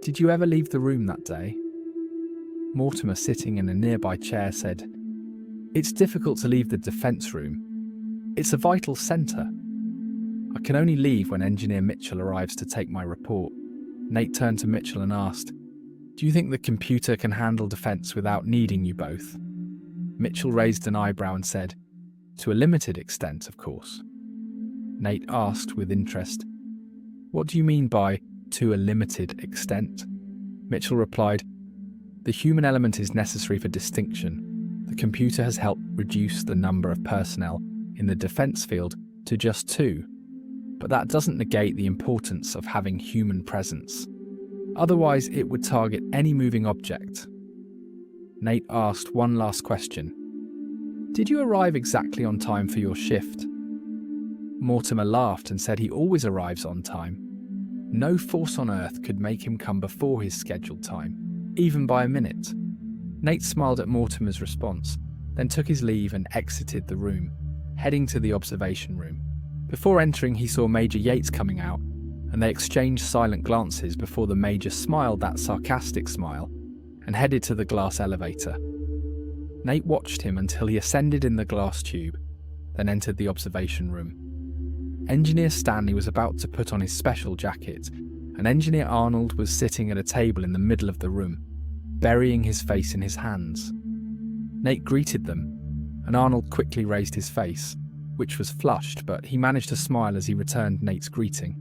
"Did you ever leave the room that day?" Mortimer, sitting in a nearby chair, said, "It's difficult to leave the defence room. It's a vital centre. I can only leave when Engineer Mitchell arrives to take my report." Nate turned to Mitchell and asked, "Do you think the computer can handle defence without needing you both?" Mitchell raised an eyebrow and said, "To a limited extent, of course." Nate asked with interest, "What do you mean by 'to a limited extent'?" Mitchell replied, "The human element is necessary for distinction. The computer has helped reduce the number of personnel in the defense field to just 2, but that doesn't negate the importance of having human presence. Otherwise, it would target any moving object." Nate asked one last question. "Did you arrive exactly on time for your shift?" Mortimer laughed and said he always arrives on time. No force on earth could make him come before his scheduled time, even by a minute. Nate smiled at Mortimer's response, then took his leave and exited the room, heading to the observation room. Before entering, he saw Major Yates coming out, and they exchanged silent glances before the Major smiled that sarcastic smile and headed to the glass elevator. Nate watched him until he ascended in the glass tube, then entered the observation room. Engineer Stanley was about to put on his special jacket, and Engineer Arnold was sitting at a table in the middle of the room, burying his face in his hands. Nate greeted them, and Arnold quickly raised his face, which was flushed, but he managed to smile as he returned Nate's greeting.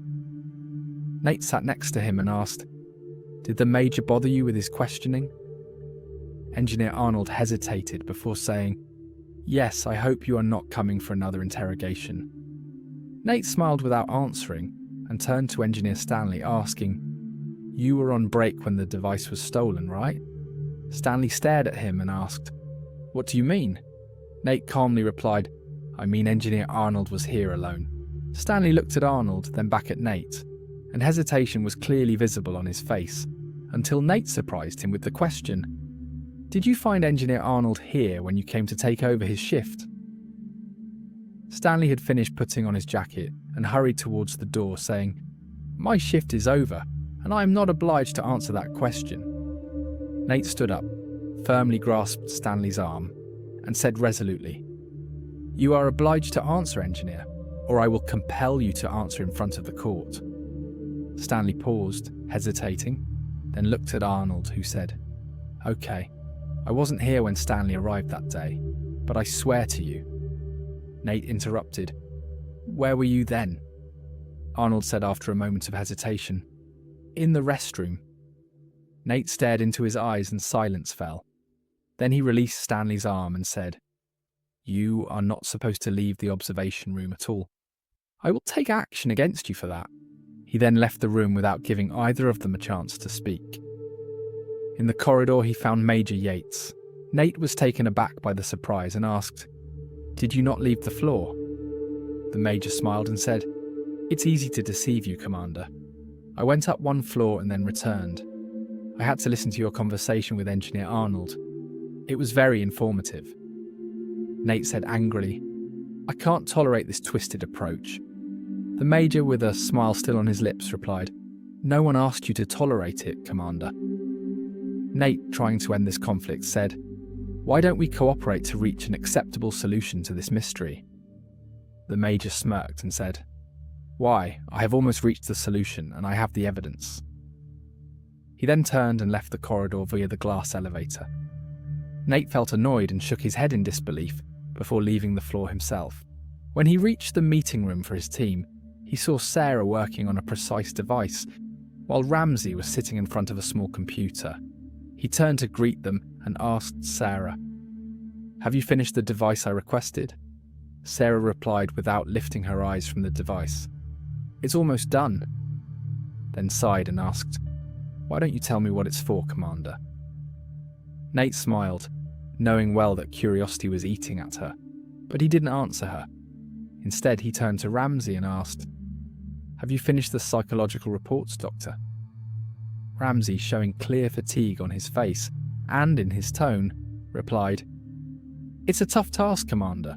Nate sat next to him and asked, "Did the Major bother you with his questioning?" Engineer Arnold hesitated before saying, "Yes, I hope you are not coming for another interrogation." Nate smiled without answering and turned to Engineer Stanley, asking, "You were on break when the device was stolen, right?" Stanley stared at him and asked, "What do you mean?" Nate calmly replied, "I mean Engineer Arnold was here alone." Stanley looked at Arnold, then back at Nate, and hesitation was clearly visible on his face, until Nate surprised him with the question, "Did you find Engineer Arnold here when you came to take over his shift?" Stanley had finished putting on his jacket and hurried towards the door, saying, "My shift is over, and I am not obliged to answer that question." Nate stood up, firmly grasped Stanley's arm, and said resolutely, "You are obliged to answer, Engineer, or I will compel you to answer in front of the court." Stanley paused, hesitating, then looked at Arnold, who said, "Okay, I wasn't here when Stanley arrived that day, but I swear to you." Nate interrupted, "Where were you then?" Arnold said after a moment of hesitation, "In the restroom." Nate stared into his eyes and silence fell. Then he released Stanley's arm and said, "You are not supposed to leave the observation room at all. I will take action against you for that." He then left the room without giving either of them a chance to speak. In the corridor, he found Major Yates. Nate was taken aback by the surprise and asked, "Did you not leave the floor?" The Major smiled and said, "It's easy to deceive you, Commander. I went up one floor and then returned. I had to listen to your conversation with Engineer Arnold. It was very informative." Nate said angrily, "I can't tolerate this twisted approach." The Major, with a smile still on his lips, replied, "No one asked you to tolerate it, Commander." Nate, trying to end this conflict, said, "Why don't we cooperate to reach an acceptable solution to this mystery?" The Major smirked and said, "Why, I have almost reached the solution, and I have the evidence." He then turned and left the corridor via the glass elevator. Nate felt annoyed and shook his head in disbelief before leaving the floor himself. When he reached the meeting room for his team, he saw Sarah working on a precise device, while Ramsey was sitting in front of a small computer. He turned to greet them and asked Sarah, "Have you finished the device I requested?" Sarah replied without lifting her eyes from the device, "It's almost done," then sighed and asked, "Why don't you tell me what it's for, Commander?" Nate smiled, knowing well that curiosity was eating at her, but he didn't answer her. Instead, he turned to Ramsey and asked, "Have you finished the psychological reports, Doctor?" Ramsey, showing clear fatigue on his face and in his tone, replied, "It's a tough task, Commander.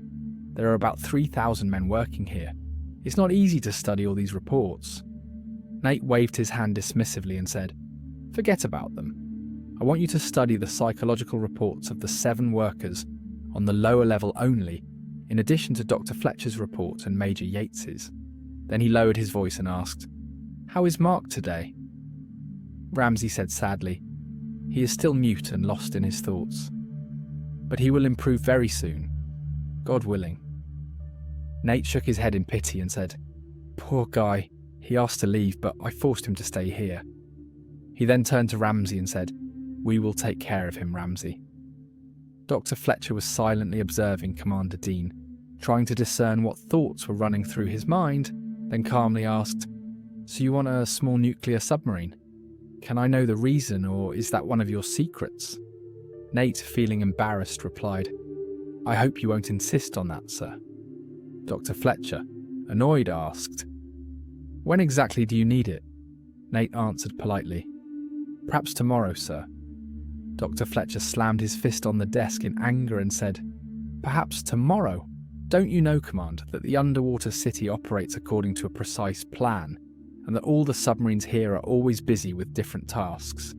There are about 3,000 men working here. It's not easy to study all these reports." Nate waved his hand dismissively and said, "Forget about them. I want you to study the psychological reports of the 7 workers on the lower level only, in addition to Dr. Fletcher's report and Major Yates's." Then he lowered his voice and asked, "How is Mark today?" Ramsey said sadly, "He is still mute and lost in his thoughts." but he will improve very soon, God willing." Nate shook his head in pity and said, "Poor guy, he asked to leave, but I forced him to stay here." He then turned to Ramsey and said, "We will take care of him, Ramsey." Dr. Fletcher was silently observing Commander Dean, trying to discern what thoughts were running through his mind, then calmly asked, "So you want a small nuclear submarine? Can I know the reason, or is that one of your secrets?" Nate, feeling embarrassed, replied, "I hope you won't insist on that, sir." Dr. Fletcher, annoyed, asked, "When exactly do you need it?" Nate answered politely, "Perhaps tomorrow, sir." Dr. Fletcher slammed his fist on the desk in anger and said, "Perhaps tomorrow? Don't you know, Commander, that the underwater city operates according to a precise plan, and that all the submarines here are always busy with different tasks?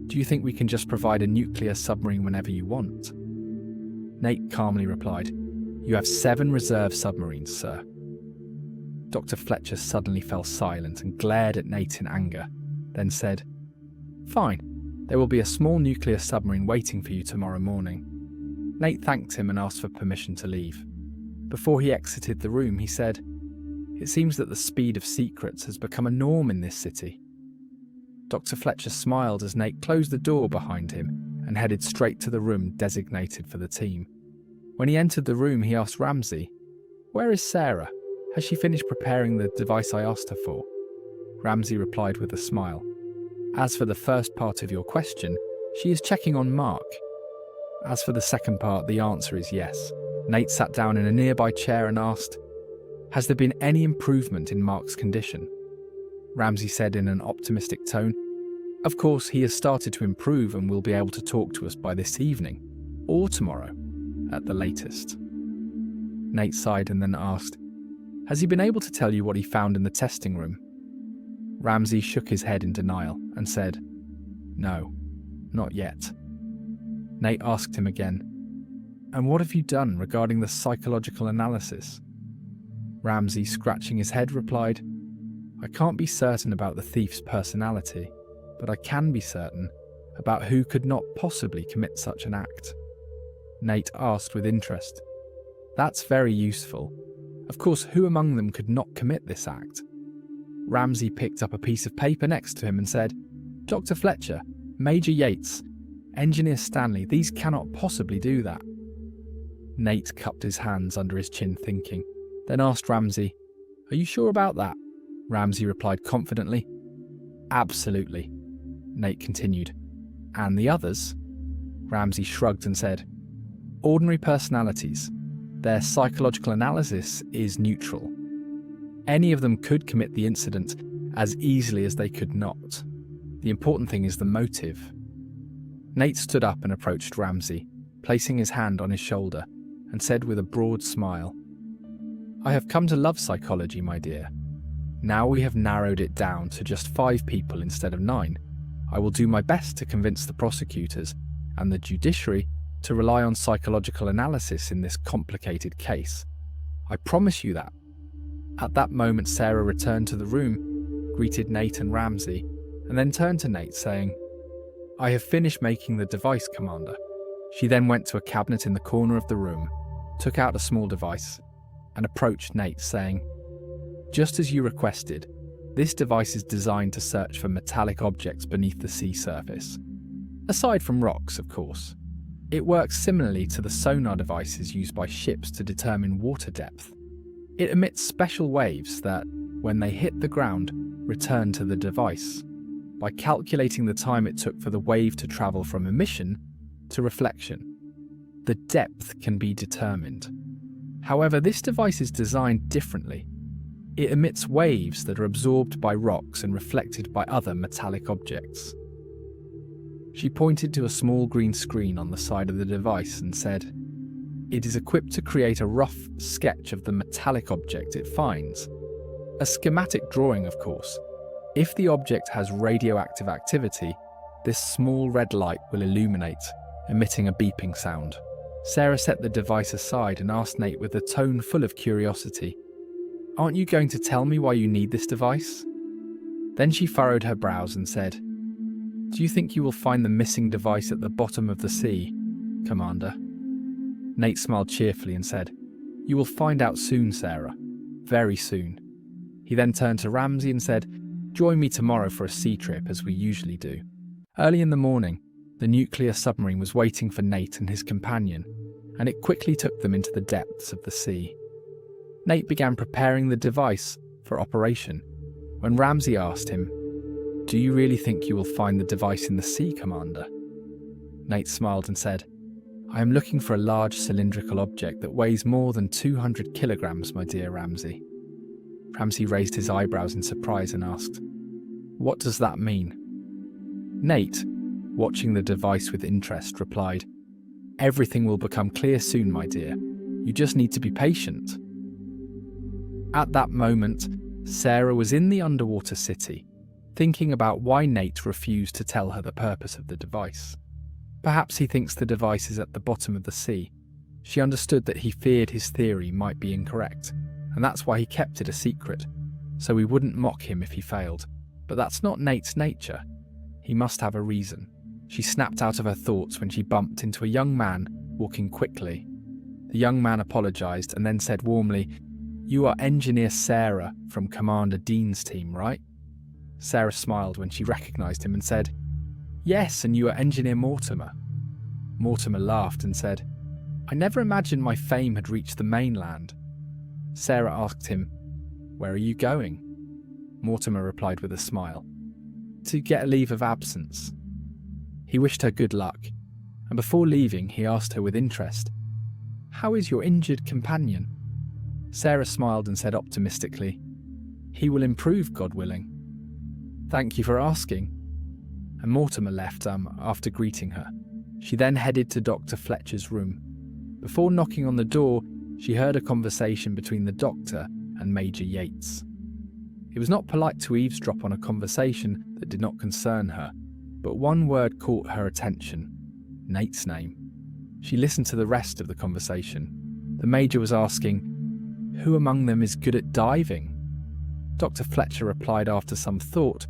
Do you think we can just provide a nuclear submarine whenever you want?" Nate calmly replied, "You have 7 reserve submarines, sir." Dr. Fletcher suddenly fell silent and glared at Nate in anger, then said, "Fine, there will be a small nuclear submarine waiting for you tomorrow morning." Nate thanked him and asked for permission to leave. Before he exited the room, he said, "It seems that the speed of secrets has become a norm in this city." Dr. Fletcher smiled as Nate closed the door behind him and headed straight to the room designated for the team. When he entered the room, he asked Ramsey, "Where is Sarah? Has she finished preparing the device I asked her for?" Ramsey replied with a smile, "As for the first part of your question, she is checking on Mark. As for the second part, the answer is yes." Nate sat down in a nearby chair and asked, "Has there been any improvement in Mark's condition?" Ramsey said in an optimistic tone, "Of course, he has started to improve and will be able to talk to us by this evening, or tomorrow, at the latest." Nate sighed and then asked, "Has he been able to tell you what he found in the testing room?" Ramsey shook his head in denial and said, "No, not yet." Nate asked him again, "And what have you done regarding the psychological analysis?" Ramsey, scratching his head, replied, "I can't be certain about the thief's personality, but I can be certain about who could not possibly commit such an act." Nate asked with interest, "That's very useful. Of course, who among them could not commit this act?" Ramsey picked up a piece of paper next to him and said, "Dr. Fletcher, Major Yates, Engineer Stanley, these cannot possibly do that." Nate cupped his hands under his chin thinking, then asked Ramsey, "Are you sure about that?" Ramsey replied confidently, "Absolutely." Nate continued, "And the others?" Ramsey shrugged and said, "Ordinary personalities. Their psychological analysis is neutral. Any of them could commit the incident as easily as they could not. The important thing is the motive." Nate stood up and approached Ramsey, placing his hand on his shoulder, and said with a broad smile, "I have come to love psychology, my dear. Now we have narrowed it down to just 5 people instead of 9. I will do my best to convince the prosecutors and the judiciary to rely on psychological analysis in this complicated case. I promise you that." At that moment, Sarah returned to the room, greeted Nate and Ramsey, and then turned to Nate, saying, "I have finished making the device, Commander." She then went to a cabinet in the corner of the room, took out a small device, and approached Nate, saying, "Just as you requested, this device is designed to search for metallic objects beneath the sea surface. Aside from rocks, of course. It works similarly to the sonar devices used by ships to determine water depth. It emits special waves that, when they hit the ground, return to the device. By calculating the time it took for the wave to travel from emission to reflection, the depth can be determined. However, this device is designed differently. It emits waves that are absorbed by rocks and reflected by other metallic objects." She pointed to a small green screen on the side of the device and said, "It is equipped to create a rough sketch of the metallic object it finds. A schematic drawing, of course. If the object has radioactive activity, this small red light will illuminate, emitting a beeping sound." Sarah set the device aside and asked Nate with a tone full of curiosity, "Aren't you going to tell me why you need this device?" Then she furrowed her brows and said, "Do you think you will find the missing device at the bottom of the sea, Commander?" Nate smiled cheerfully and said, "You will find out soon, Sarah. Very soon." He then turned to Ramsey and said, "Join me tomorrow for a sea trip as we usually do." Early in the morning, the nuclear submarine was waiting for Nate and his companion, and it quickly took them into the depths of the sea. Nate began preparing the device for operation when Ramsey asked him, "Do you really think you will find the device in the sea, Commander?" Nate smiled and said, "I am looking for a large cylindrical object that weighs more than 200 kilograms, my dear Ramsey." Ramsey raised his eyebrows in surprise and asked, "What does that mean?" Nate, watching the device with interest, replied, "Everything will become clear soon, my dear. You just need to be patient." At that moment, Sarah was in the underwater city, thinking about why Nate refused to tell her the purpose of the device. Perhaps he thinks the device is at the bottom of the sea. She understood that he feared his theory might be incorrect, and that's why he kept it a secret, so we wouldn't mock him if he failed. But that's not Nate's nature. He must have a reason. She snapped out of her thoughts when she bumped into a young man walking quickly. The young man apologized and then said warmly, "You are Engineer Sarah from Commander Dean's team, right?" Sarah smiled when she recognized him and said, "Yes, and you are Engineer Mortimer." Mortimer laughed and said, "I never imagined my fame had reached the mainland." Sarah asked him, "Where are you going?" Mortimer replied with a smile, "To get a leave of absence." He wished her good luck, and before leaving he asked her with interest, "How is your injured companion?" Sarah smiled and said optimistically, "He will improve, God willing." "Thank you for asking." And Mortimer left after greeting her. She then headed to Dr. Fletcher's room. Before knocking on the door, she heard a conversation between the doctor and Major Yates. It was not polite to eavesdrop on a conversation that did not concern her, but one word caught her attention: Nate's name. She listened to the rest of the conversation. The Major was asking, "Who among them is good at diving?" Dr. Fletcher replied after some thought,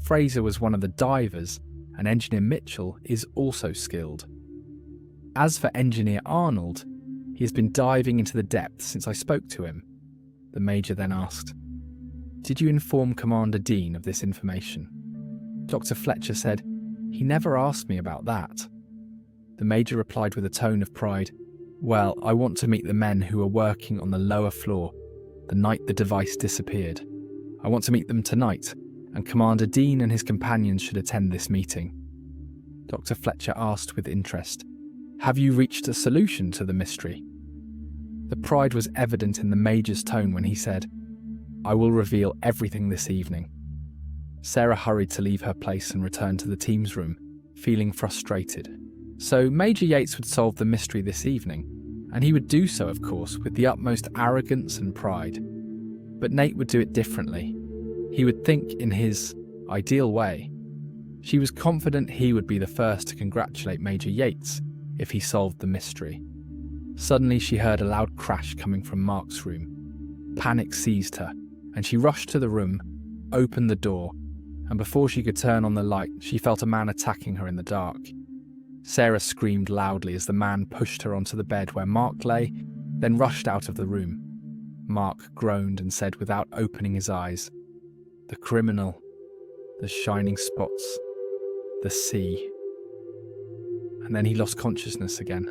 "Fraser was one of the divers, and Engineer Mitchell is also skilled. As for Engineer Arnold, he has been diving into the depths since I spoke to him." The Major then asked, "Did you inform Commander Dean of this information?" Dr. Fletcher said, "He never asked me about that." The Major replied with a tone of pride, "Well, I want to meet the men who were working on the lower floor the night the device disappeared. I want to meet them tonight, and Commander Dean and his companions should attend this meeting." Dr. Fletcher asked with interest, "Have you reached a solution to the mystery?" The pride was evident in the Major's tone when he said, "I will reveal everything this evening." Sarah hurried to leave her place and return to the team's room, feeling frustrated. So Major Yates would solve the mystery this evening, and he would do so, of course, with the utmost arrogance and pride. But Nate would do it differently. He would think in his ideal way. She was confident he would be the first to congratulate Major Yates if he solved the mystery. Suddenly she heard a loud crash coming from Mark's room. Panic seized her, and she rushed to the room, opened the door, and before she could turn on the light, she felt a man attacking her in the dark. Sarah screamed loudly as the man pushed her onto the bed where Mark lay, then rushed out of the room. Mark groaned and said without opening his eyes, "The criminal, the shining spots, the sea." And then he lost consciousness again.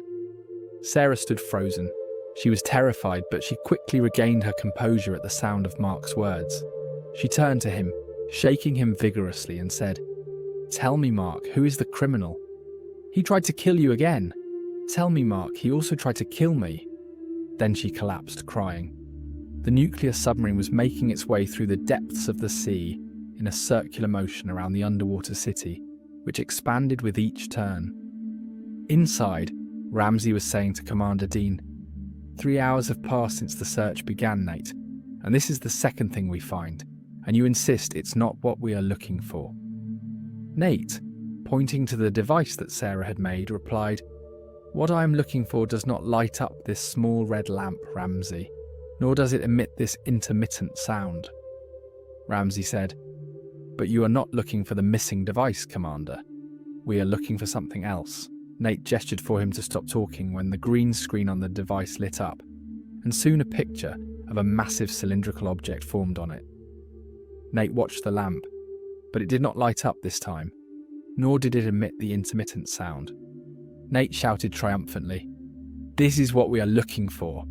Sarah stood frozen. She was terrified, but she quickly regained her composure at the sound of Mark's words. She turned to him, shaking him vigorously, and said, "Tell me, Mark, who is the criminal? He tried to kill you again. Tell me, Mark, he also tried to kill me." Then she collapsed, crying. The nuclear submarine was making its way through the depths of the sea in a circular motion around the underwater city, which expanded with each turn. Inside, Ramsey was saying to Commander Dean, 3 hours have passed since the search began, Nate, and this is the second thing we find, and you insist it's not what we are looking for." Nate, pointing to the device that Sarah had made, replied, "What I am looking for does not light up this small red lamp, Ramsey, nor does it emit this intermittent sound." Ramsey said, "But you are not looking for the missing device, Commander. We are looking for something else. Nate gestured for him to stop talking when the green screen on the device lit up, and soon a picture of a massive cylindrical object formed on it. Nate watched the lamp, but it did not light up this time, nor did it emit the intermittent sound. Nate shouted triumphantly, "This is what we are looking for.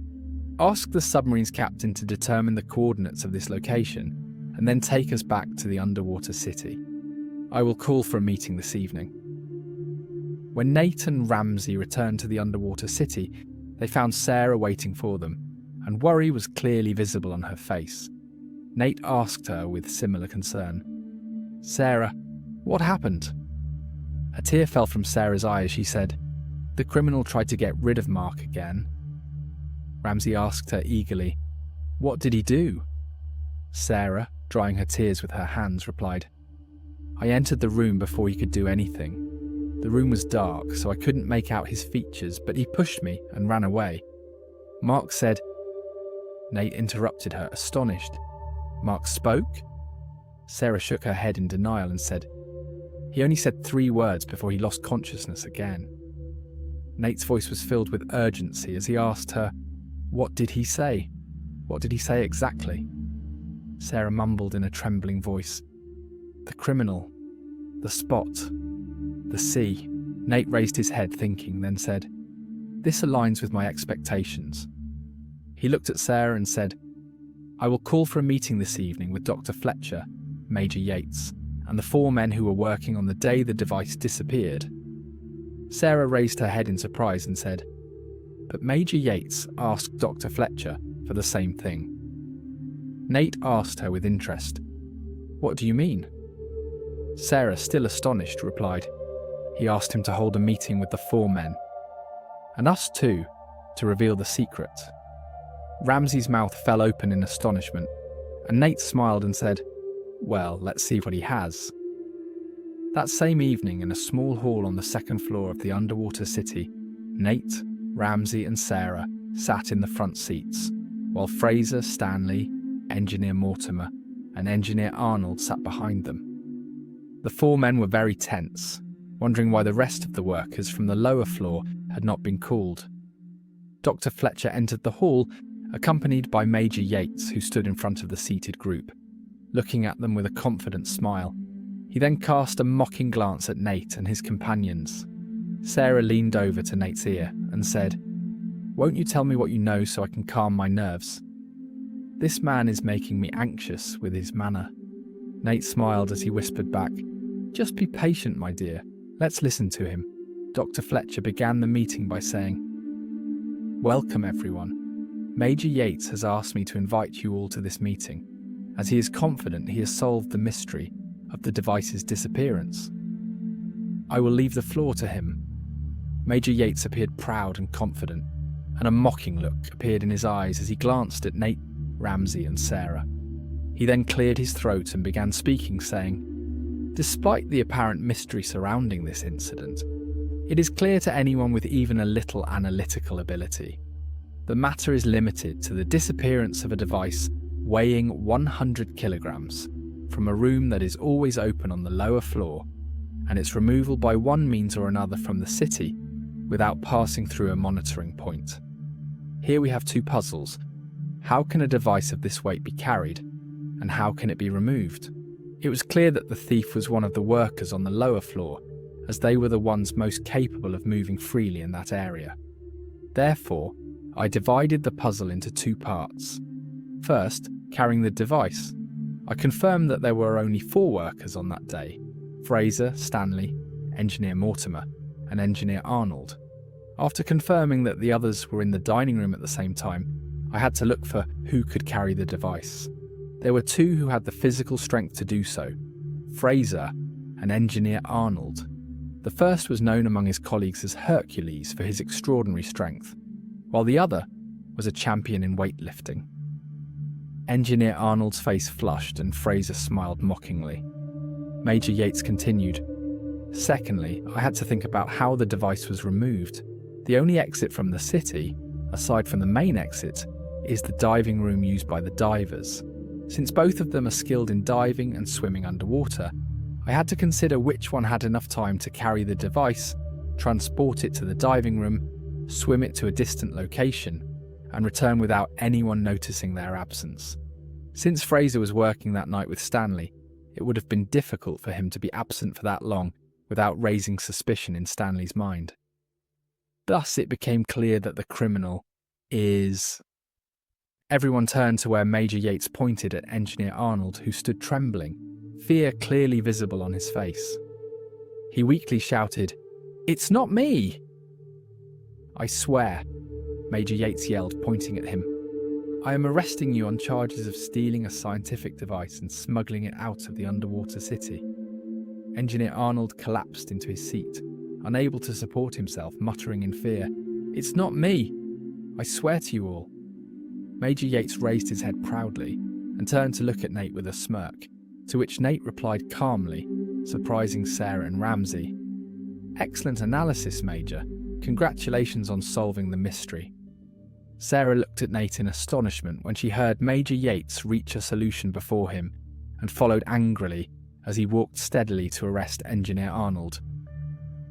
Ask the submarine's captain to determine the coordinates of this location, and then take us back to the underwater city. I will call for a meeting this evening." When Nate and Ramsey returned to the underwater city, they found Sarah waiting for them, and worry was clearly visible on her face. Nate asked her with similar concern, "Sarah, what happened?" A tear fell from Sarah's eye as she said, "The criminal tried to get rid of Mark again." Ramsey asked her eagerly, "What did he do?" Sarah, drying her tears with her hands, replied, "I entered the room before he could do anything. The room was dark, so I couldn't make out his features, but he pushed me and ran away. Mark said..." Nate interrupted her, astonished. "Mark spoke?" Sarah shook her head in denial and said, "He only said 3 words before he lost consciousness again." Nate's voice was filled with urgency as he asked her, "What did he say? What did he say exactly?" Sarah mumbled in a trembling voice, "The criminal, the spot, the sea." Nate raised his head thinking, then said, "This aligns with my expectations." He looked at Sarah and said, "I will call for a meeting this evening with Dr. Fletcher, Major Yates, and the 4 men who were working on the day the device disappeared." Sarah raised her head in surprise and said, "But Major Yates asked Dr. Fletcher for the same thing." Nate asked her with interest, "What do you mean?" Sarah, still astonished, replied, "He asked him to hold a meeting with the 4 men. And us too, to reveal the secret." Ramsey's mouth fell open in astonishment, and Nate smiled and said, "Well, let's see what he has." That same evening, in a small hall on the 2nd floor of the underwater city, Nate, Ramsey and Sarah sat in the front seats, while Fraser, Stanley, Engineer Mortimer, and Engineer Arnold sat behind them. The 4 men were very tense, wondering why the rest of the workers from the lower floor had not been called. Dr. Fletcher entered the hall, accompanied by Major Yates, who stood in front of the seated group, looking at them with a confident smile. He then cast a mocking glance at Nate and his companions. Sarah leaned over to Nate's ear and said, "Won't you tell me what you know so I can calm my nerves? This man is making me anxious with his manner." Nate smiled as he whispered back, "Just be patient, my dear. Let's listen to him." Dr. Fletcher began the meeting by saying, "Welcome, everyone. Major Yates has asked me to invite you all to this meeting, as he is confident he has solved the mystery of the device's disappearance. I will leave the floor to him." Major Yates appeared proud and confident, and a mocking look appeared in his eyes as he glanced at Nate, Ramsey and Sarah. He then cleared his throat and began speaking, saying, "Despite the apparent mystery surrounding this incident, it is clear to anyone with even a little analytical ability. The matter is limited to the disappearance of a device weighing 100 kilograms from a room that is always open on the lower floor, and its removal by one means or another from the city without passing through a monitoring point. Here we have 2 puzzles. How can a device of this weight be carried, and how can it be removed?" It was clear that the thief was one of the workers on the lower floor, as they were the ones most capable of moving freely in that area. Therefore, I divided the puzzle into 2 parts. First, carrying the device. I confirmed that there were only 4 workers on that day: Fraser, Stanley, Engineer Mortimer, and Engineer Arnold. After confirming that the others were in the dining room at the same time, I had to look for who could carry the device. There were 2 who had the physical strength to do so: Fraser and Engineer Arnold. The first was known among his colleagues as Hercules for his extraordinary strength, while the other was a champion in weightlifting. Engineer Arnold's face flushed and Fraser smiled mockingly. Major Yates continued, "Secondly, I had to think about how the device was removed. The only exit from the city, aside from the main exit, is the diving room used by the divers. Since both of them are skilled in diving and swimming underwater, I had to consider which one had enough time to carry the device transport it to the diving room, swim it to a distant location, and return without anyone noticing their absence. Since Fraser was working that night with Stanley, it would have been difficult for him to be absent for that long without raising suspicion in Stanley's mind. Thus, it became clear that the criminal is... Everyone turned to where Major Yates pointed at Engineer Arnold, who stood trembling, fear clearly visible on his face. He weakly shouted, "It's not me!" "I swear," Major Yates yelled, pointing at him, "I am arresting you on charges of stealing a scientific device and smuggling it out of the underwater city." Engineer Arnold collapsed into his seat, unable to support himself, muttering in fear, "It's not me! I swear to you all." Major Yates raised his head proudly and turned to look at Nate with a smirk, to which Nate replied calmly, surprising Sarah and Ramsey. "Excellent analysis, Major. Congratulations on solving the mystery." Sarah looked at Nate in astonishment when she heard Major Yates reach a solution before him and followed angrily as he walked steadily to arrest Engineer Arnold.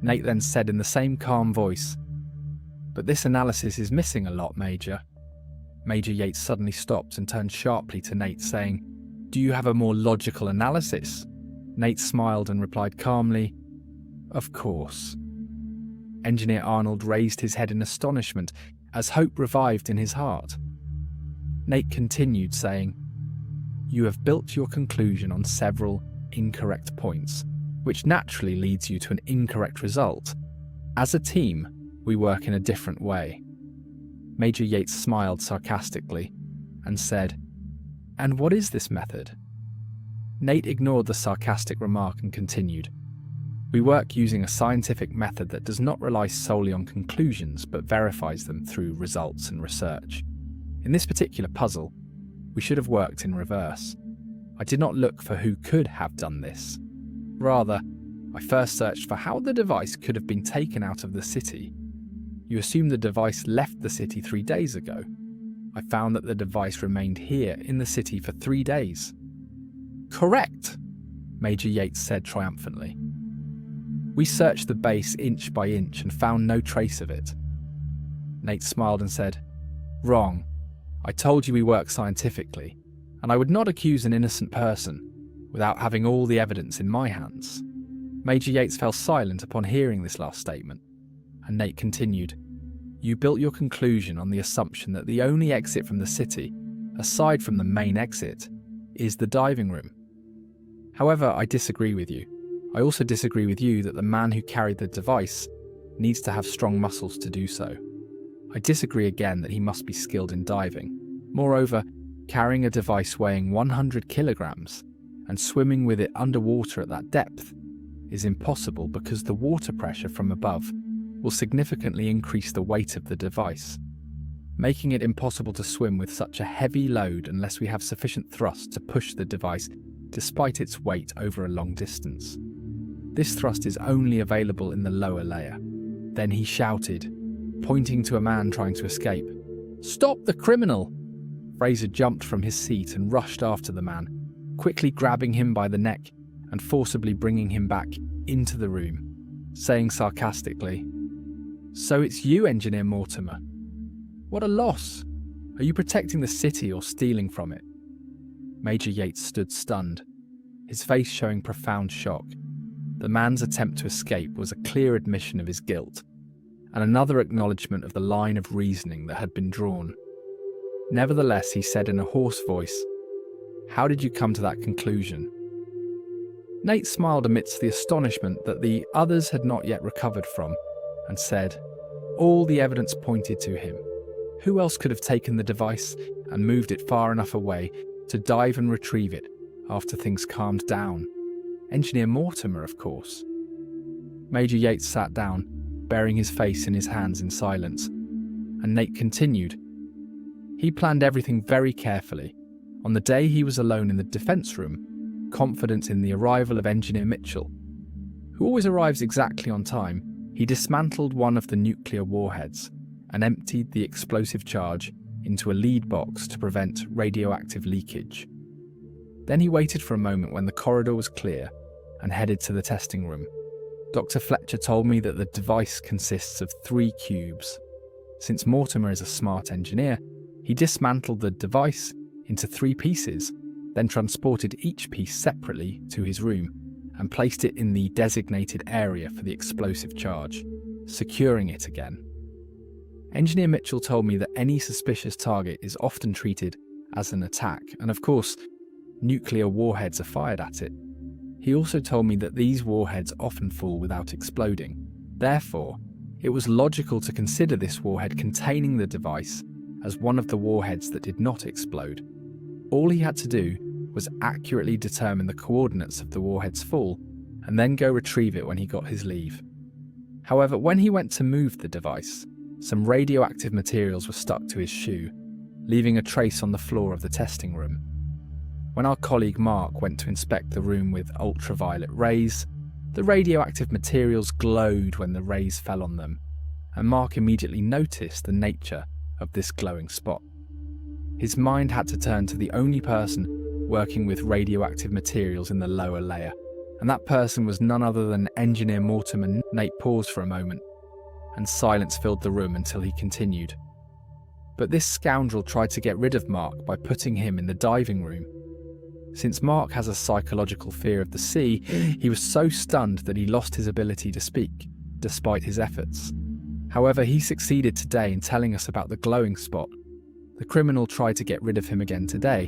Nate then said in the same calm voice, "But this analysis is missing a lot, Major." Major Yates suddenly stopped and turned sharply to Nate, saying, "Do you have a more logical analysis?" Nate smiled and replied calmly, "Of course." Engineer Arnold raised his head in astonishment as hope revived in his heart. Nate continued, saying, "You have built your conclusion on several incorrect points, which naturally leads you to an incorrect result. As a team, we work in a different way." Major Yates smiled sarcastically and said, "And what is this method?" Nate ignored the sarcastic remark and continued, "We work using a scientific method that does not rely solely on conclusions but verifies them through results and research. In this particular puzzle, we should have worked in reverse. I did not look for who could have done this. Rather, I first searched for how the device could have been taken out of the city. You assume the device left the city 3 days ago. I found that the device remained here in the city for 3 days." "Correct," Major Yates said triumphantly. "We searched the base inch by inch and found no trace of it." Nate smiled and said, "Wrong. I told you we work scientifically, and I would not accuse an innocent person without having all the evidence in my hands." Major Yates fell silent upon hearing this last statement, and Nate continued, "You built your conclusion on the assumption that the only exit from the city, aside from the main exit, is the diving room. However, I disagree with you. I also disagree with you that the man who carried the device needs to have strong muscles to do so. I disagree again that he must be skilled in diving. Moreover, carrying a device weighing 100 kilograms and swimming with it underwater at that depth is impossible because the water pressure from above will significantly increase the weight of the device, making it impossible to swim with such a heavy load unless we have sufficient thrust to push the device despite its weight over a long distance. This thrust is only available in the lower layer." Then he shouted, pointing to a man trying to escape, "Stop the criminal!" Fraser jumped from his seat and rushed after the man, quickly grabbing him by the neck and forcibly bringing him back into the room, saying sarcastically, "So it's you, Engineer Mortimer. What a loss! Are you protecting the city or stealing from it?" Major Yates stood stunned, his face showing profound shock. The man's attempt to escape was a clear admission of his guilt, and another acknowledgement of the line of reasoning that had been drawn. Nevertheless, he said in a hoarse voice, "How did you come to that conclusion?" Nate smiled amidst the astonishment that the others had not yet recovered from, and said, "All the evidence pointed to him. Who else could have taken the device and moved it far enough away to dive and retrieve it after things calmed down? Engineer Mortimer, of course." Major Yates sat down, burying his face in his hands in silence, and Nate continued, "He planned everything very carefully. On the day he was alone in the defense room, confident in the arrival of Engineer Mitchell, who always arrives exactly on time, he dismantled one of the nuclear warheads and emptied the explosive charge into a lead box to prevent radioactive leakage. Then he waited for a moment when the corridor was clear and headed to the testing room. Dr. Fletcher told me that the device consists of 3 cubes. Since Mortimer is a smart engineer, he dismantled the device into 3 pieces, then transported each piece separately to his room and placed it in the designated area for the explosive charge, securing it again. Engineer Mitchell told me that any suspicious target is often treated as an attack, and of course, nuclear warheads are fired at it. He also told me that these warheads often fall without exploding. Therefore, it was logical to consider this warhead containing the device as one of the warheads that did not explode. All he had to do was accurately determine the coordinates of the warhead's fall and then go retrieve it when he got his leave. However, when he went to move the device, some radioactive materials were stuck to his shoe, leaving a trace on the floor of the testing room. When our colleague Mark went to inspect the room with ultraviolet rays, the radioactive materials glowed when the rays fell on them, and Mark immediately noticed the nature of this glowing spot. His mind had to turn to the only person working with radioactive materials in the lower layer, and that person was none other than Engineer Mortimer. Nate paused for a moment, and silence filled the room until he continued. But this scoundrel tried to get rid of Mark by putting him in the diving room. Since Mark has a psychological fear of the sea, he was so stunned that he lost his ability to speak, despite his efforts. However, he succeeded today in telling us about the glowing spot. The criminal tried to get rid of him again today,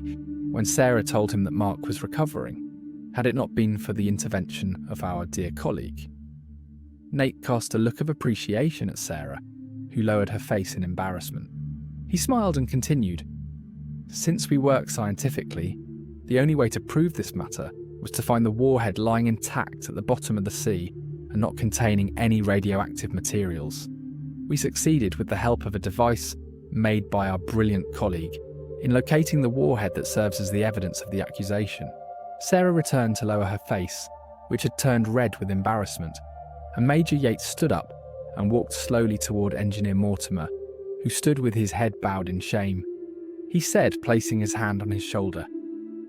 when Sarah told him that Mark was recovering, had it not been for the intervention of our dear colleague. Nate cast a look of appreciation at Sarah, who lowered her face in embarrassment. He smiled and continued, "Since we work scientifically, the only way to prove this matter was to find the warhead lying intact at the bottom of the sea and not containing any radioactive materials. We succeeded with the help of a device made by our brilliant colleague in locating the warhead that serves as the evidence of the accusation." Sarah returned to lower her face, which had turned red with embarrassment, and Major Yates stood up and walked slowly toward Engineer Mortimer, who stood with his head bowed in shame. He said, placing his hand on his shoulder,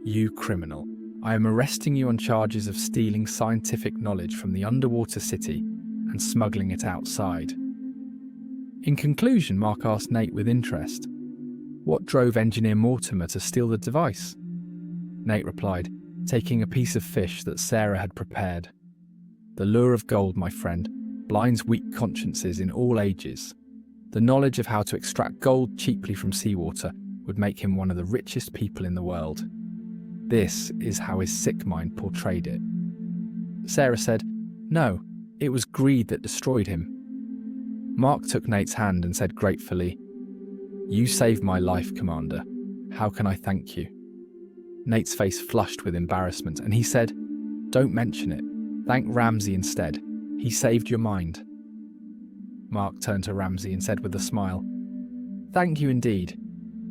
"You criminal, I am arresting you on charges of stealing scientific knowledge from the underwater city and smuggling it outside." In conclusion, Mark asked Nate with interest, "What drove Engineer Mortimer to steal the device?" Nate replied, taking a piece of fish that Sarah had prepared. "The lure of gold, my friend, blinds weak consciences in all ages. The knowledge of how to extract gold cheaply from seawater would make him one of the richest people in the world. This is how his sick mind portrayed it." Sarah said, "No, it was greed that destroyed him." Mark took Nate's hand and said gratefully, "You saved my life, Commander. How can I thank you?" Nate's face flushed with embarrassment, and he said, "Don't mention it. Thank Ramsey instead. He saved your mind." Mark turned to Ramsey and said with a smile, "Thank you indeed.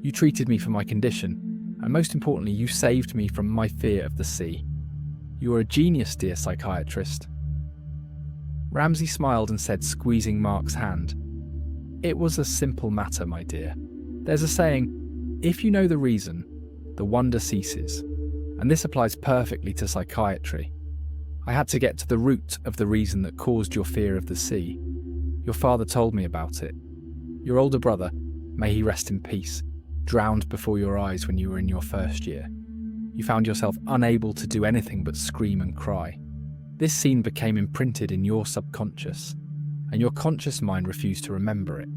You treated me for my condition, and most importantly, you saved me from my fear of the sea. You are a genius, dear psychiatrist." Ramsey smiled and said, squeezing Mark's hand, "It was a simple matter, my dear. There's a saying, if you know the reason, the wonder ceases, and this applies perfectly to psychiatry. I had to get to the root of the reason that caused your fear of the sea. Your father told me about it. Your older brother, may he rest in peace, drowned before your eyes when you were in your first year. You found yourself unable to do anything but scream and cry. This scene became imprinted in your subconscious, and your conscious mind refused to remember it.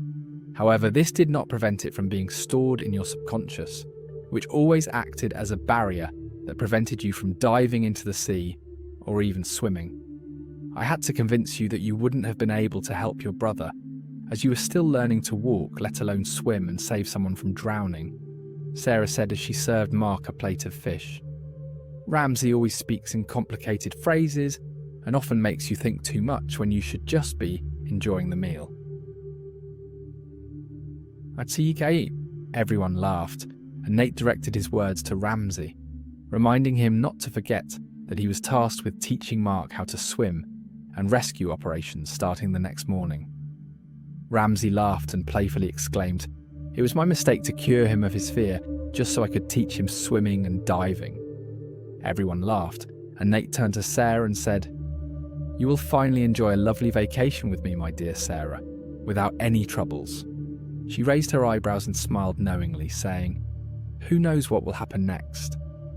However, this did not prevent it from being stored in your subconscious, which always acted as a barrier that prevented you from diving into the sea or even swimming. I had to convince you that you wouldn't have been able to help your brother, as you were still learning to walk, let alone swim and save someone from drowning," Sarah said as she served Mark a plate of fish. "Ramsey always speaks in complicated phrases and often makes you think too much when you should just be enjoying the meal." "Atii," everyone laughed, and Nate directed his words to Ramsey, reminding him not to forget that he was tasked with teaching Mark how to swim and rescue operations starting the next morning. Ramsey laughed and playfully exclaimed, "It was my mistake to cure him of his fear just so I could teach him swimming and diving." Everyone laughed, and Nate turned to Sarah and said, You will finally enjoy a lovely vacation with me, my dear Sarah, without any troubles." She raised her eyebrows and smiled knowingly, saying, "Who knows what will happen next?